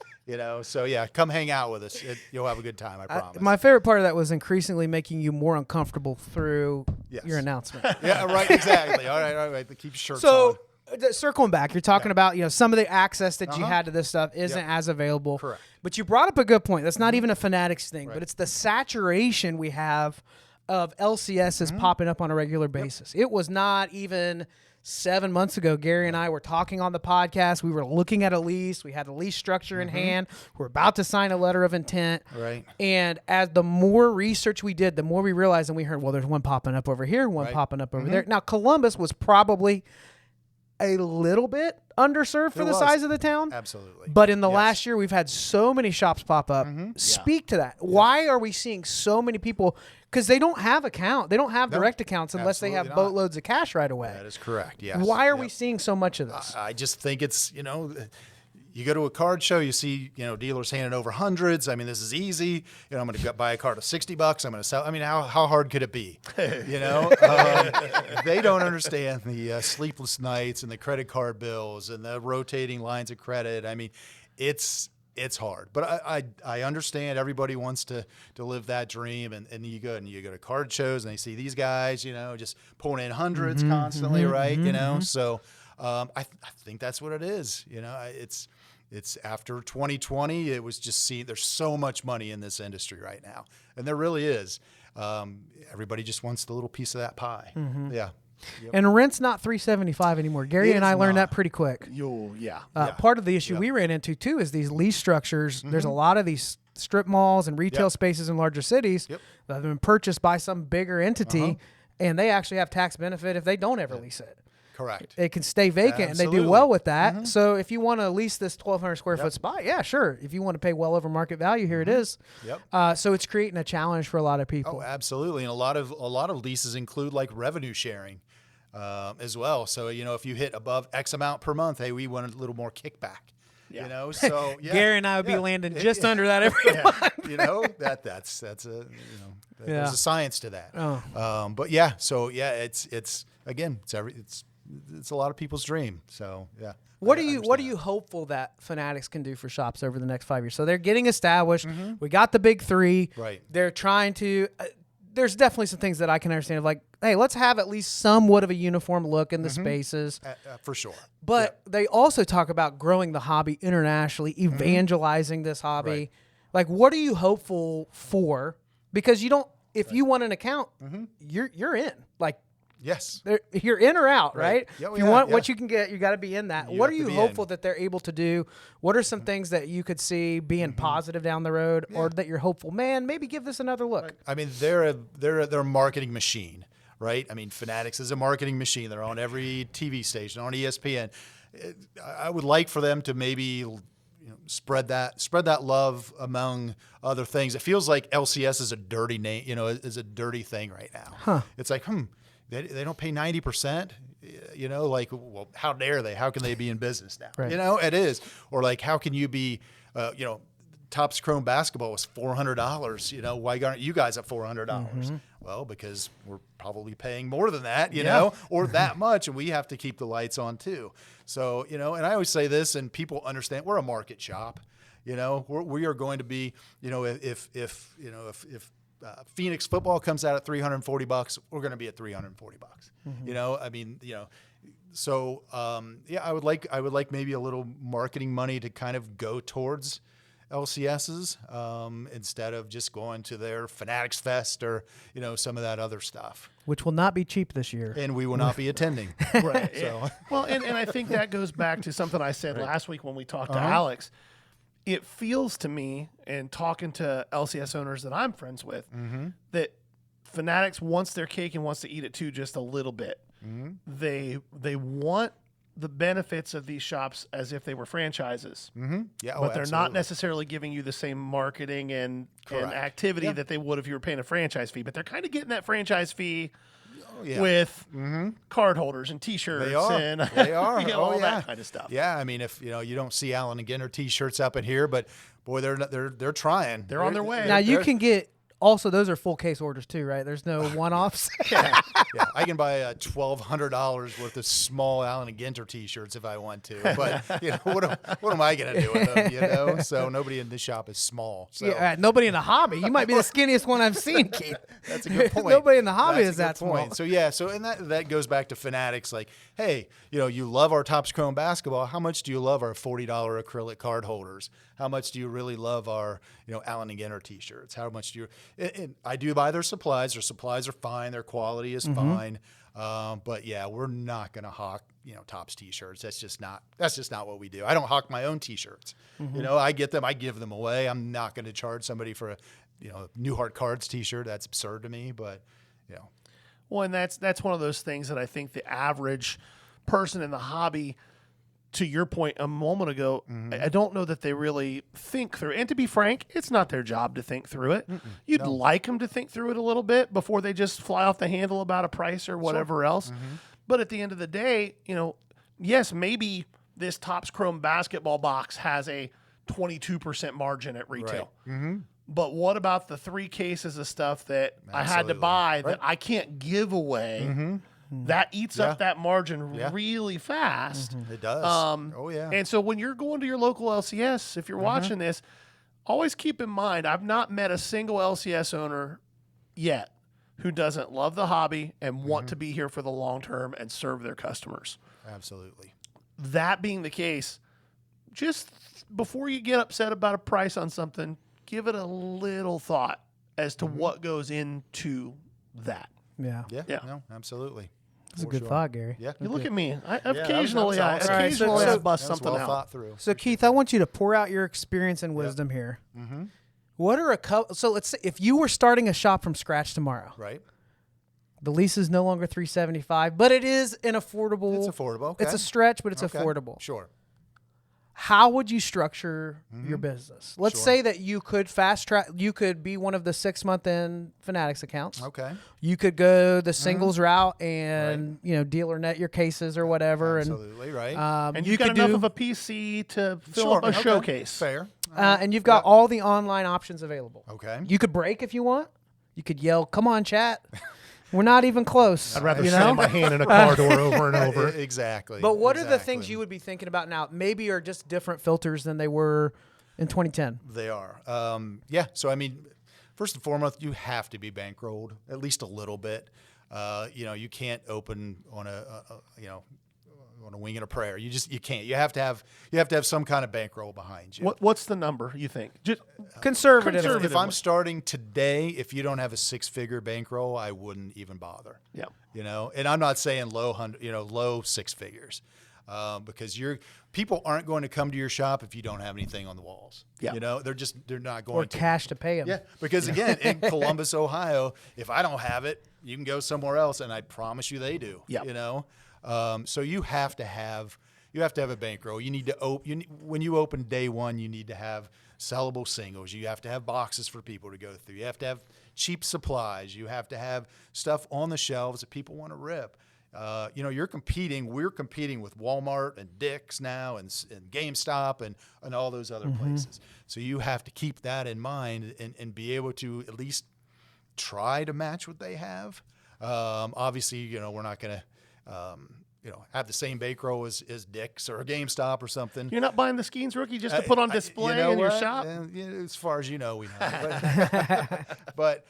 So yeah, come hang out with us. You'll have a good time. I promise. My favorite part of that was increasingly making you more uncomfortable through Yes. your announcement. Yeah. Right. Exactly. All right. Keep shirts So, on. circling back, you're talking about some of the access that you had to this stuff isn't as available. Correct. But you brought up a good point. That's not even a Fanatics thing, but it's the saturation we have of LCSs popping up on a regular basis. It was not even 7 months ago. Gary and I were talking on the podcast. We were looking at a lease. We had the lease structure in hand. We're about to sign a letter of intent. Right. And as the more research we did, the more we realized, and we heard, well, there's one popping up over here, one popping up over there. Now, Columbus was probably a little bit underserved for It the was. size of the town. Absolutely. But in the Yes. last year, we've had so many shops pop up. Speak to that. Why are we seeing so many people? Because they don't have They don't have direct accounts unless they have absolutely not. boatloads of cash right away. That is correct. Yes. Why are Yep. we seeing so much of this? I just think it's, you go to a card show, you see, dealers handing over hundreds. I mean, this is easy. I'm going to buy a card of $60. I'm going to sell. I mean, how hard could it be? They don't understand the sleepless nights and the credit card bills and the rotating lines of credit. I mean, it's hard, but I understand everybody wants to live that dream, and you go to card shows and they see these guys, just pulling in hundreds constantly, right? So I think that's what it is. It's after 2020, it was just there's so much money in this industry right now, and there really is. Everybody just wants the little piece of that pie. Yeah. And rent's not $375 anymore. Gary and I learned that pretty quick. Part of the issue we ran into too is these lease structures. There's a lot of these strip malls and retail spaces in larger cities that have been purchased by some bigger entity, and they actually have tax benefit if they don't ever lease it. Correct. It can stay vacant, and they do Absolutely. well with that. So if you want to lease this 1,200 square foot spot, yeah, sure. If you want to pay well over market value, here it is. Yep. So it's creating a challenge for a lot of people. Oh, absolutely. And a lot of leases include like revenue sharing as well. So, if you hit above X amount per month, hey, we want a little more kickback. Yeah. So yeah. Gary and I would be landing just under that every month. That's a Yeah. there's a science to that. But it's again, it's a lot of people's dream. So yeah. What are you hopeful that Fanatics can do for shops over the next 5 years? So they're getting established. We got the big three. Right. They're trying to. There's definitely some things that I can understand of like, hey, let's have at least somewhat of a uniform look in the spaces. For sure. But they also talk about growing the hobby internationally, evangelizing this hobby. Right. Like, what are you hopeful for? Because you don't. If you want an account, you're in. Like. Yes. You're in or out, right? Yeah, if you want what you can get, you got to be in that. You what are have to you be hopeful in. that they're able to do? What are some things that you could see being positive down the road, or that you're hopeful, man, maybe give this another look? I mean, they're a marketing machine, right? I mean, Fanatics is a marketing machine. They're on every TV station, on ESPN. I would like for them to maybe spread that love among other things. It feels like LCS is a dirty name, is a dirty thing right now. It's like, They don't pay 90%, well, how dare they? How can they be in business now? Right. It is. Or like, how can you be, Topps Chrome basketball was $400. Why aren't you guys at $400? Well, because we're probably paying more than that, know, or that much, and we have to keep the lights on too. So, and I always say this, and people understand we're a market shop. We are going to be, if Phoenix football comes out at $340, we're going to be at $340. So I would like maybe a little marketing money to kind of go towards LCSs instead of just going to their Fanatics Fest or some of that other stuff. Which will not be cheap this year, and we will not be attending. Right. So. Well, and I think that goes back to something I said last week when we talked to Alex. It feels to me, and talking to LCS owners that I'm friends with, that Fanatics wants their cake and wants to eat it too, just a little bit. They want the benefits of these shops as if they were franchises. Yeah, but they're not necessarily giving you the same marketing and activity that they would if you were paying a franchise fee. But they're kind of getting that franchise fee with card holders and T-shirts. They are. And all that kind of stuff. Yeah, I mean, if you don't see Allen and Ginter T-shirts up in here, but boy, they're trying. They're on their way. Now you can get. Also, those are full case orders too, right? There's no one-offs. Yeah, I can buy $1,200 worth of small Allen and Ginter T-shirts if I want to. But what am I going to do with them? So nobody in this shop is small. So. Yeah, nobody in the hobby. You might be the skinniest one I've seen, Keith. That's a good point. Nobody in the hobby That's is that small. So and that goes back to Fanatics. Like, hey, you love our Topps Chrome basketball. How much do you love our $40 acrylic card holders? How much do you really love our Allen and Ginter T-shirts? How much do you? And I do buy their supplies. Their supplies are fine. Their quality is fine. But yeah, we're not going to hawk Topps T-shirts. That's just not what we do. I don't hawk my own T-shirts. I get them. I give them away. I'm not going to charge somebody for a Neuhart Cards T-shirt. That's absurd to me. But well, and that's one of those things that I think the average person in the hobby, to your point a moment ago, I don't know that they really think through. And to be frank, it's not their job to think through it. You'd like them to think through it a little bit before they just fly off the handle about a price or whatever else. But at the end of the day, yes, maybe this Topps Chrome basketball box has a 22% margin at retail. Right. But what about the 3 cases of stuff that I had to buy that I can't give away? That eats up that margin really fast. It does. And so when you're going to your local LCS, if you're watching this, always keep in mind, I've not met a single LCS owner yet who doesn't love the hobby and want to be here for the long term and serve their customers. Absolutely. That being the case, just before you get upset about a price on something, give it a little thought as to what goes into that. Yeah. No, absolutely. That's a good thought, Gary. Yeah. You look at me. Occasionally I bust something well out. thought through. So, Keith, I want you to pour out your experience and wisdom here. What are a couple? So, let's say if you were starting a shop from scratch tomorrow, Right. The lease is no longer $375, but it is an affordable. It's affordable. Okay. It's a stretch, but it's Okay. affordable. Sure. How would you structure your business? Let's Sure. say that you could fast track. You could be one of the 6-month in Fanatics accounts. Okay. You could go the singles route and dealer net your cases or whatever. Absolutely right. And you you got could enough do, of a PC to fill Sure. up a Okay. showcase. Fair. and you've got all the online options available. Okay. You could break if you want. You could yell, "Come on, chat." We're not even close. I'd rather you slam know. my hand in a car door over and over. Exactly. But what are the things Exactly. you would be thinking about now? Maybe are just different filters than they were in 2010. They are. Yeah. So, I mean, first and foremost, you have to be bankrolled at least a little bit. You can't open on on a wing and a prayer. You can't. You have to have some kind of bankroll behind you. What's the number you think? Just Conservative. If I'm starting today, if you don't have a 6-figure bankroll, I wouldn't even bother. Yeah. And I'm not saying low 6 figures, because people aren't going to come to your shop if you don't have anything on the walls. Yeah. They're not going Or to. cash to pay them. Yeah, because again, in Columbus, Ohio, if I don't have it, you can go somewhere else, and I promise you they do. Yeah. So you have to have a bankroll. You need to when you open day one, you need to have sellable singles. You have to have boxes for people to go through. You have to have cheap supplies. You have to have stuff on the shelves that people want to rip. We're competing with Walmart and Dick's now and GameStop and all those other places. So you have to keep that in mind and be able to at least try to match what they have. Obviously, we're not going to, have the same bankroll as Dick's or a GameStop or something. You're not buying the Skeens rookie just to put on display in your shop? As far as you know, we know. But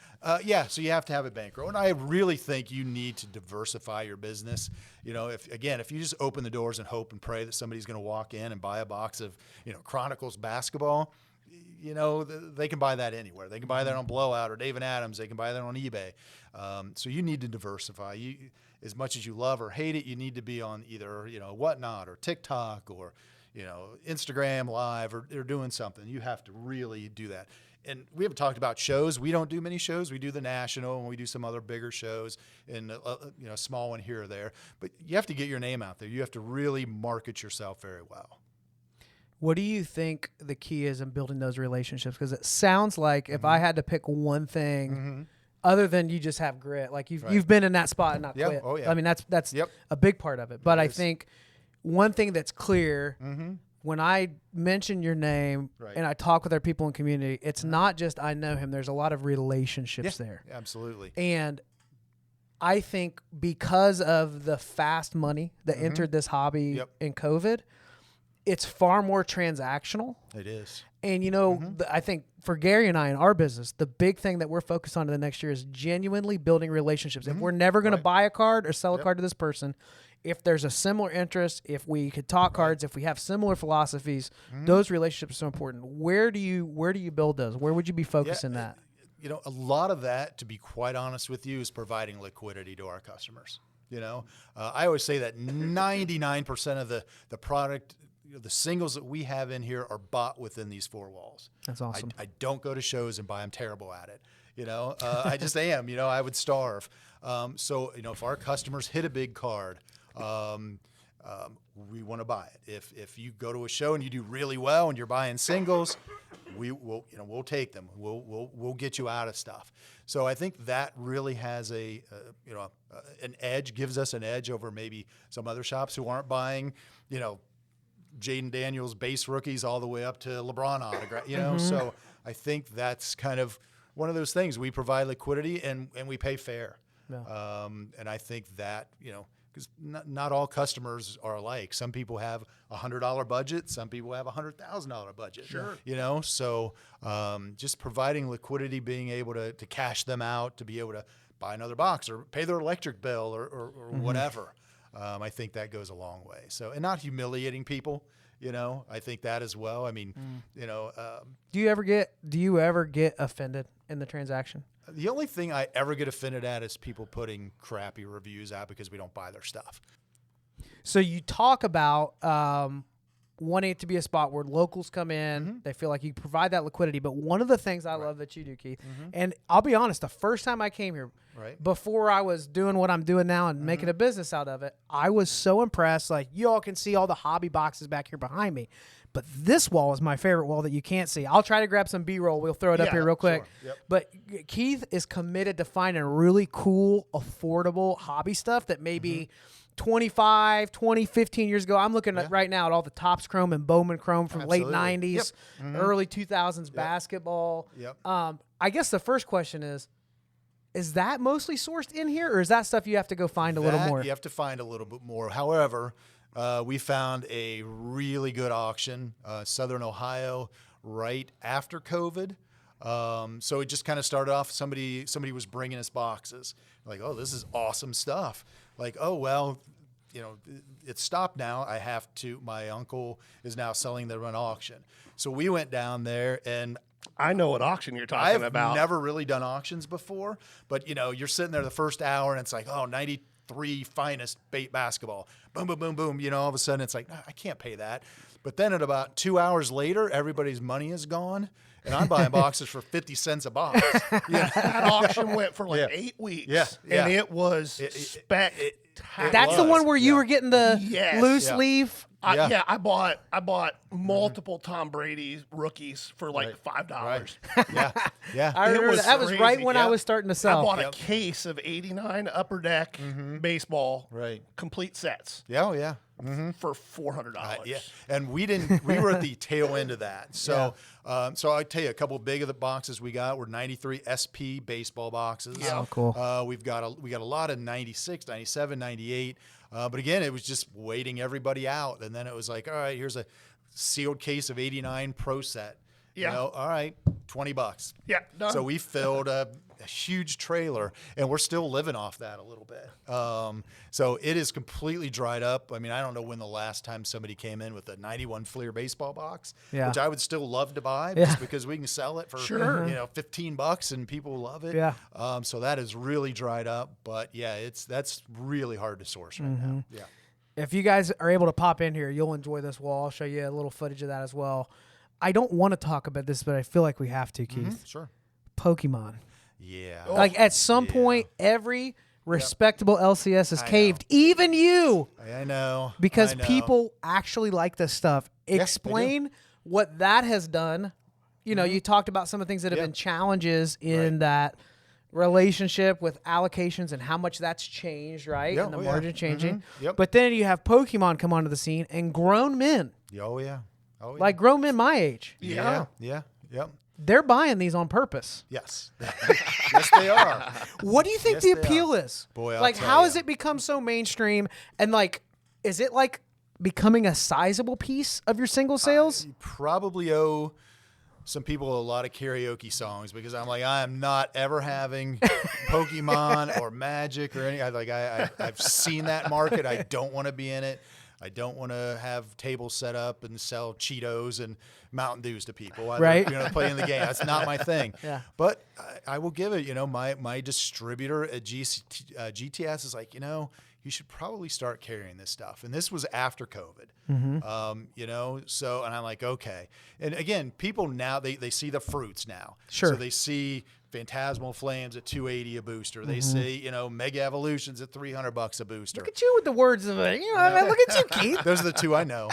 so you have to have a bankroll. And I really think you need to diversify your business. If you just open the doors and hope and pray that somebody's going to walk in and buy a box of, Chronicles basketball, they can buy that anywhere. They can buy that on Blowout or Dave & Adams. They can buy that on eBay. So you need to diversify. As much as you love or hate it, you need to be on either, Whatnot or TikTok or, Instagram Live or doing something. You have to really do that. And we haven't talked about shows. We don't do many shows. We do the National and we do some other bigger shows and, a small one here or there. But you have to get your name out there. You have to really market yourself very well. What do you think the key is in building those relationships? Because it sounds like if I had to pick one thing, other than you just have grit, like you've been in that spot and not quit. Oh, yeah. I mean, that's Yep. a big part of it. But I think one thing that's clear when I mention your name and I talk with our people in community, it's not just I know him. There's a lot of relationships there. Absolutely. And I think because of the fast money that entered this hobby in COVID, it's far more transactional. It is. And, I think for Gary and I in our business, the big thing that we're focused on in the next year is genuinely building relationships. If we're never going to buy a card or sell a card to this person, if there's a similar interest, if we could talk cards, if we have similar philosophies, those relationships are so important. Where do you build those? Where would you be focusing that? A lot of that, to be quite honest with you, is providing liquidity to our customers. I always say that 99% of the product, the singles that we have in here are bought within these 4 walls. That's awesome. I don't go to shows and buy. I'm terrible at it. I just am. I would starve. So if our customers hit a big card, we want to buy it. If you go to a show and you do really well and you're buying singles, we'll take them. We'll get you out of stuff. So I think that really has an edge, gives us an edge over maybe some other shops who aren't buying, Jaden Daniels base rookies all the way up to LeBron autograph, So I think that's kind of one of those things. We provide liquidity and we pay fair. Yeah. And I think that, because not all customers are alike. Some people have $100 budget. Some people have $100,000 budget. Sure. So just providing liquidity, being able to cash them out, to be able to buy another box or pay their electric bill or whatever. I think that goes a long way. So, and not humiliating people, I think that as well. I mean, Do you ever get offended in the transaction? The only thing I ever get offended at is people putting crappy reviews out because we don't buy their stuff. So you talk about wanting it to be a spot where locals come in. They feel like you provide that liquidity. But one of the things I love that you do, Keith, and I'll be honest, the first time I came here, before I was doing what I'm doing now and making a business out of it, I was so impressed. Like, you all can see all the hobby boxes back here behind me. But this wall is my favorite wall that you can't see. I'll try to grab some B-roll. We'll throw it up here real quick. Sure. Yep. But Keith is committed to finding really cool, affordable hobby stuff that maybe 25, 20, 15 years ago. I'm looking at right now at all the Topps Chrome and Bowman Chrome from late 90s, early 2000s basketball. Yep. I guess the first question is that mostly sourced in here, or is that stuff you have to go find a little more? You have to find a little bit more. However, we found a really good auction, Southern Ohio, right after COVID. So it just kind of started off. Somebody was bringing us boxes. Like, oh, this is awesome stuff. Like, oh, well, it's stopped now. My uncle is now selling them at auction. So we went down there, and I know what auction you're talking about. I've never really done auctions before, but you're sitting there the first hour, and it's like, oh, 93 finest basketball. Boom, boom, boom, boom. All of a sudden it's like, I can't pay that. But then at about 2 hours later, everybody's money is gone, and I'm buying boxes for 50 cents a box. That auction went for like 8 weeks. And it was spectacular. That's the one where you were getting the loose leaf. I bought multiple Tom Brady rookies for like $5. Yeah. I remember that was crazy. right when I was starting to sell. I bought a case of 89 Upper Deck baseball complete sets. Yeah. For $400. And we were at the tail end of that. So so I'll tell you a couple big of the boxes we got were 93 SP baseball boxes. Oh, cool. We got a lot of 96, 97, 98. But again, it was just waiting everybody out. And then it was like, all right, here's a sealed case of 89 Pro Set. All right, $20. Yeah, done. So we filled a huge trailer, and we're still living off that a little bit. So it is completely dried up. I mean, I don't know when the last time somebody came in with a 91 Fleer baseball box, which I would still love to buy just because we can sell it for $15 and people love it. Yeah. So that is really dried up, but that's really hard to source right now. Yeah. If you guys are able to pop in here, you'll enjoy this wall. I'll show you a little footage of that as well. I don't want to talk about this, but I feel like we have to, Keith. Sure. Pokemon. Yeah. Like at some point, every respectable LCS has caved. Even you. I know. Because people actually like this stuff. Explain what that has done. You talked about some of the things that have been challenges in that relationship with allocations and how much that's changed, right? And the margin changing. But then you have Pokemon come onto the scene and grown men. Oh, yeah. Like grown men my age. Yeah. They're buying these on purpose. Yes. Yes, they are. What do you think the appeal is? Boy, like, how has it become so mainstream? And like, is it like becoming a sizable piece of your single sales? You probably owe some people a lot of karaoke songs because I'm like, I am not ever having Pokemon or Magic or anything. I've seen that market. I don't want to be in it. I don't want to have tables set up and sell Cheetos and Mountain Dews to people. Right. Playing the game. That's not my thing. Yeah. But I will give it, my distributor at GTS is like, you should probably start carrying this stuff. And this was after COVID, and I'm like, okay. And again, people now, they see the fruits now. Sure. So they see Phantasmal Flames at $280 a booster. They see, Mega Evolutions at $300 a booster. Look at you with the words of it. Look at you, Keith. Those are the two I know.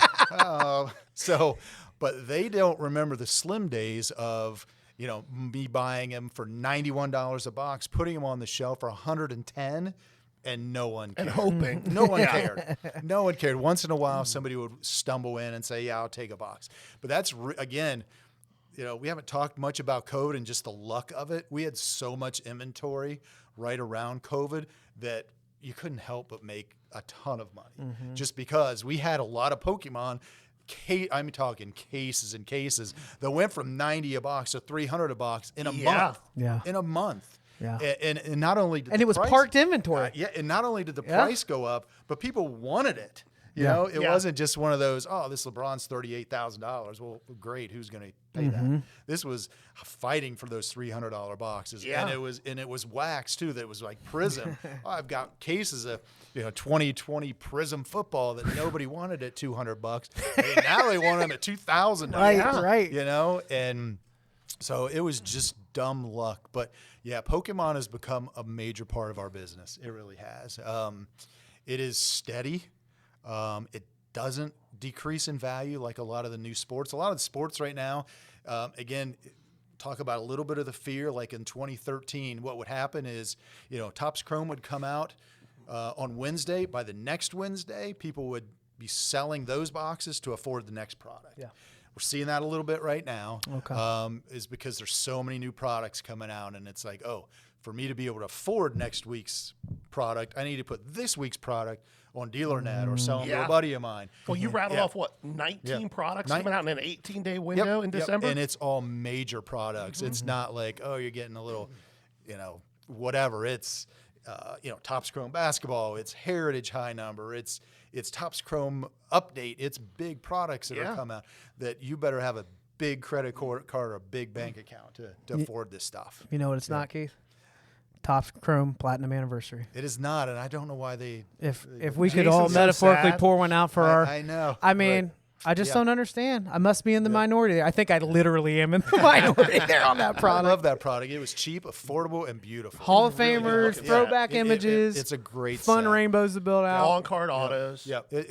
But they don't remember the slim days of, me buying them for $91 a box, putting them on the shelf for $110, and no one cared. And hoping. No one cared. No one cared. Once in a while, somebody would stumble in and say, yeah, I'll take a box. But that's, again, we haven't talked much about COVID and just the luck of it. We had so much inventory right around COVID that you couldn't help but make a ton of money just because we had a lot of Pokemon. I'm talking cases and cases that went from 90 a box to 300 a box in a month. Yeah. In a month. Yeah. And not only did it was price, parked inventory. and not only did the price go up, but people wanted it. You know, it wasn't just one of those, oh, this LeBron's $38,000. Well, great. Who's going to pay that? This was fighting for those $300 boxes. Yeah. And it was wax too. That was like Prism. Oh, I've got cases of, 2020 Prism football that nobody wanted at $200. And now they want them at $2,000. Right. And so it was just dumb luck. But yeah, Pokemon has become a major part of our business. It really has. It is steady. It doesn't decrease in value like a lot of the new sports. A lot of the sports right now, again, talk about a little bit of the fear. Like in 2013, what would happen is, Topps Chrome would come out on Wednesday. By the next Wednesday, people would be selling those boxes to afford the next product. Yeah. We're seeing that a little bit right now. Okay. Is because there's so many new products coming out, and it's like, oh, for me to be able to afford next week's product, I need to put this week's product on DealerNet or sell them to a buddy of mine. Well, you rattled off, 19 products coming out in an 18-day window in December? And it's all major products. It's not like, oh, you're getting a little, whatever. It's, Topps Chrome basketball. It's Heritage High Number. It's Topps Chrome Update. It's big products that are coming out that you better have a big credit card or a big bank account to afford this stuff. You know what it's not, Keith? Topps Chrome Platinum Anniversary. It is not, and I don't know why they. If we could all metaphorically pour one out for our. I know. I mean, I just don't understand. I must be in the minority. I think I literally am in the minority there on that product. I love that product. It was cheap, affordable, and beautiful. Hall of Famers, throwback images. It's a great fun set. rainbows to build out. On card autos.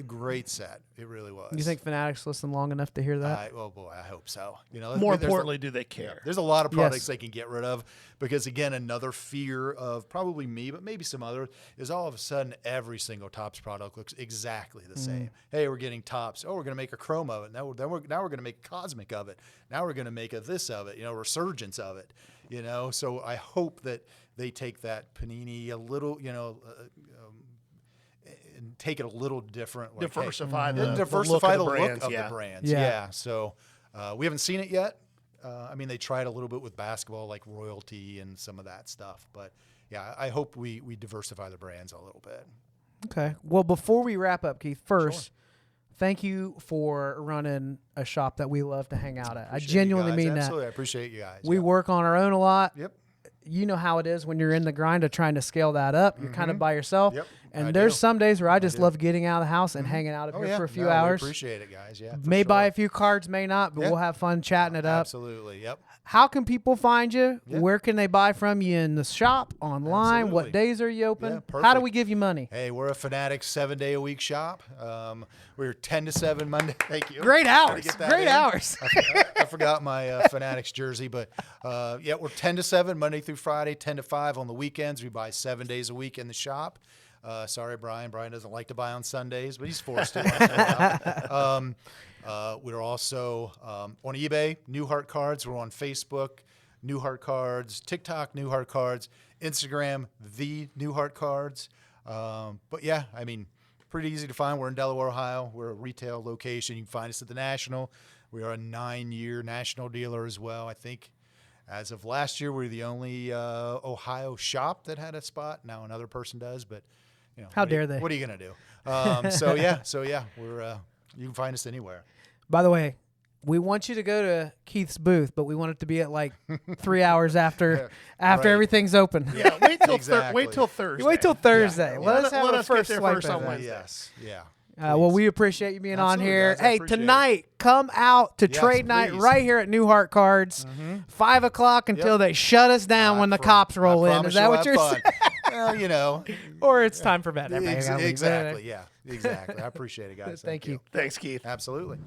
Great set. It really was. You think Fanatics listen long enough to hear that? Oh boy, I hope so. More importantly, do they care? There's a lot of products they can get rid of because, again, another fear of probably me, but maybe some other, is all of a sudden every single Topps product looks exactly the same. Hey, we're getting Topps. Oh, we're going to make a chrome of it. Now we're going to make a cosmic of it. Now we're going to make a this of it. Resurgence of it. So I hope that they take that Panini a little, and take it a little different. Like, diversify the look of the brands. Yeah. So we haven't seen it yet. They tried a little bit with basketball, like royalty and some of that stuff. But, yeah, I hope we diversify the brands a little bit. Okay. Well, before we wrap up, Keith, first, thank you for running a shop that we love to hang out at. I genuinely mean that. Absolutely. I appreciate you guys. We work on our own a lot. Yep. You know how it is when you're in the grind of trying to scale that up. You're kind of by yourself. Yep. And there's some days where I just love getting out of the house and hanging out here for a few hours. We appreciate it, guys. Yeah. May buy a few cards, may not, but we'll have fun chatting it up. Absolutely. Yep. How can people find you? Yeah. Where can they buy from you in the shop, online? Absolutely. What days are you open? Yeah, how do we give you money? Hey, we're a Fanatics 7-day-a-week shop. We're 10 to 7 Monday. Thank you. Great hours. Great hours. I forgot my Fanatics jersey, but we're 10 to 7 Monday through Friday, 10 to 5 on the weekends. We buy 7 days a week in the shop. Sorry, Brian. Brian doesn't like to buy on Sundays, but he's forced to. We're also on eBay, Neuhart Cards. We're on Facebook, Neuhart Cards, TikTok, Neuhart Cards, Instagram, The Neuhart Cards. But yeah, pretty easy to find. We're in Delaware, Ohio. We're a retail location. You can find us at the National. We are a 9-year national dealer as well. I think as of last year, we're the only Ohio shop that had a spot. Now another person does, but how dare they? What are you going to do? So yeah, we're you can find us anywhere. By the way, we want you to go to Keith's booth, but we want it to be at like 3 hours after everything's open. Yeah, wait till Thursday. Wait till Thursday. Yeah. Let us have a first get there first on Wednesday. Yes. Yeah. Well, we appreciate you being on here. Guys, hey, tonight, come out to trade night right here at Neuhart Cards, 5 o'clock until they shut us down when the cops roll in. Is that what you're saying? Well, Or it's time for bed. Exactly. Yeah. Exactly. I appreciate it, guys. Thank you. Thanks, Keith. Absolutely.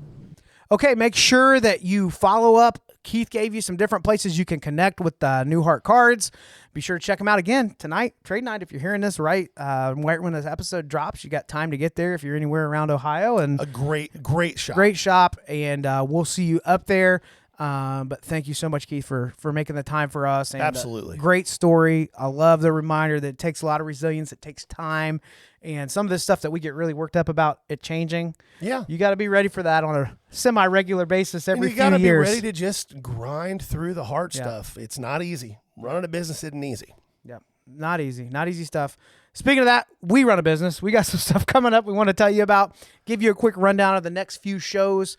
Okay, make sure that you follow up. Keith gave you some different places you can connect with Neuhart Cards. Be sure to check them out again tonight, trade night. If you're hearing this right when this episode drops, you got time to get there if you're anywhere around Ohio. And a great shop. Great shop, and we'll see you up there. But thank you so much, Keith, for making the time for us. And, absolutely. Great story. I love the reminder that it takes a lot of resilience. It takes time. And some of this stuff that we get really worked up about it changing. Yeah. You got to be ready for that on a semi-regular basis every few years. You got to be ready to just grind through the hard stuff. It's not easy. Running a business isn't easy. Yeah. Not easy. Not easy stuff. Speaking of that, we run a business. We got some stuff coming up we want to tell you about. Give you a quick rundown of the next few shows.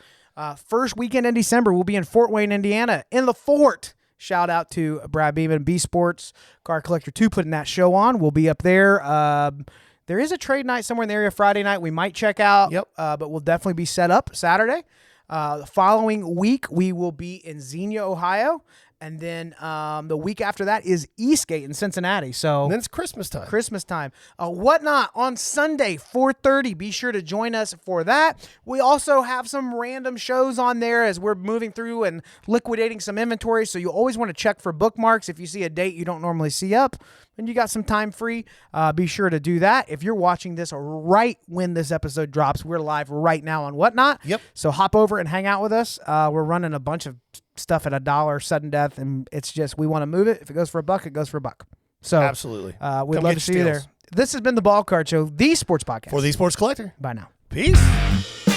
First weekend in December, we'll be in Fort Wayne, Indiana, in the Fort. Shout out to Brad Beeman, B Sports, Car Collector 2, putting that show on. We'll be up there. There is a trade night somewhere in the area Friday night we might check out. Yep. But we'll definitely be set up Saturday. The following week, we will be in Xenia, Ohio. And then the week after that is Eastgate in Cincinnati. So And then it's Christmas time. Christmas time. Whatnot on Sunday, 4:30. Be sure to join us for that. We also have some random shows on there as we're moving through and liquidating some inventory. So you always want to check for bookmarks. If you see a date you don't normally see up and you got some time free, be sure to do that. If you're watching this right when this episode drops, we're live right now on Whatnot. Yep. So hop over and hang out with us. We're running a bunch of stuff at $1 sudden death, and it's just we want to move it. If it goes for $1, it goes for $1. So Absolutely. we'd Come love get to see your you there. steals. This has been the Ballcard Show, the sports podcast. For the Sports Collector. Bye now. Peace.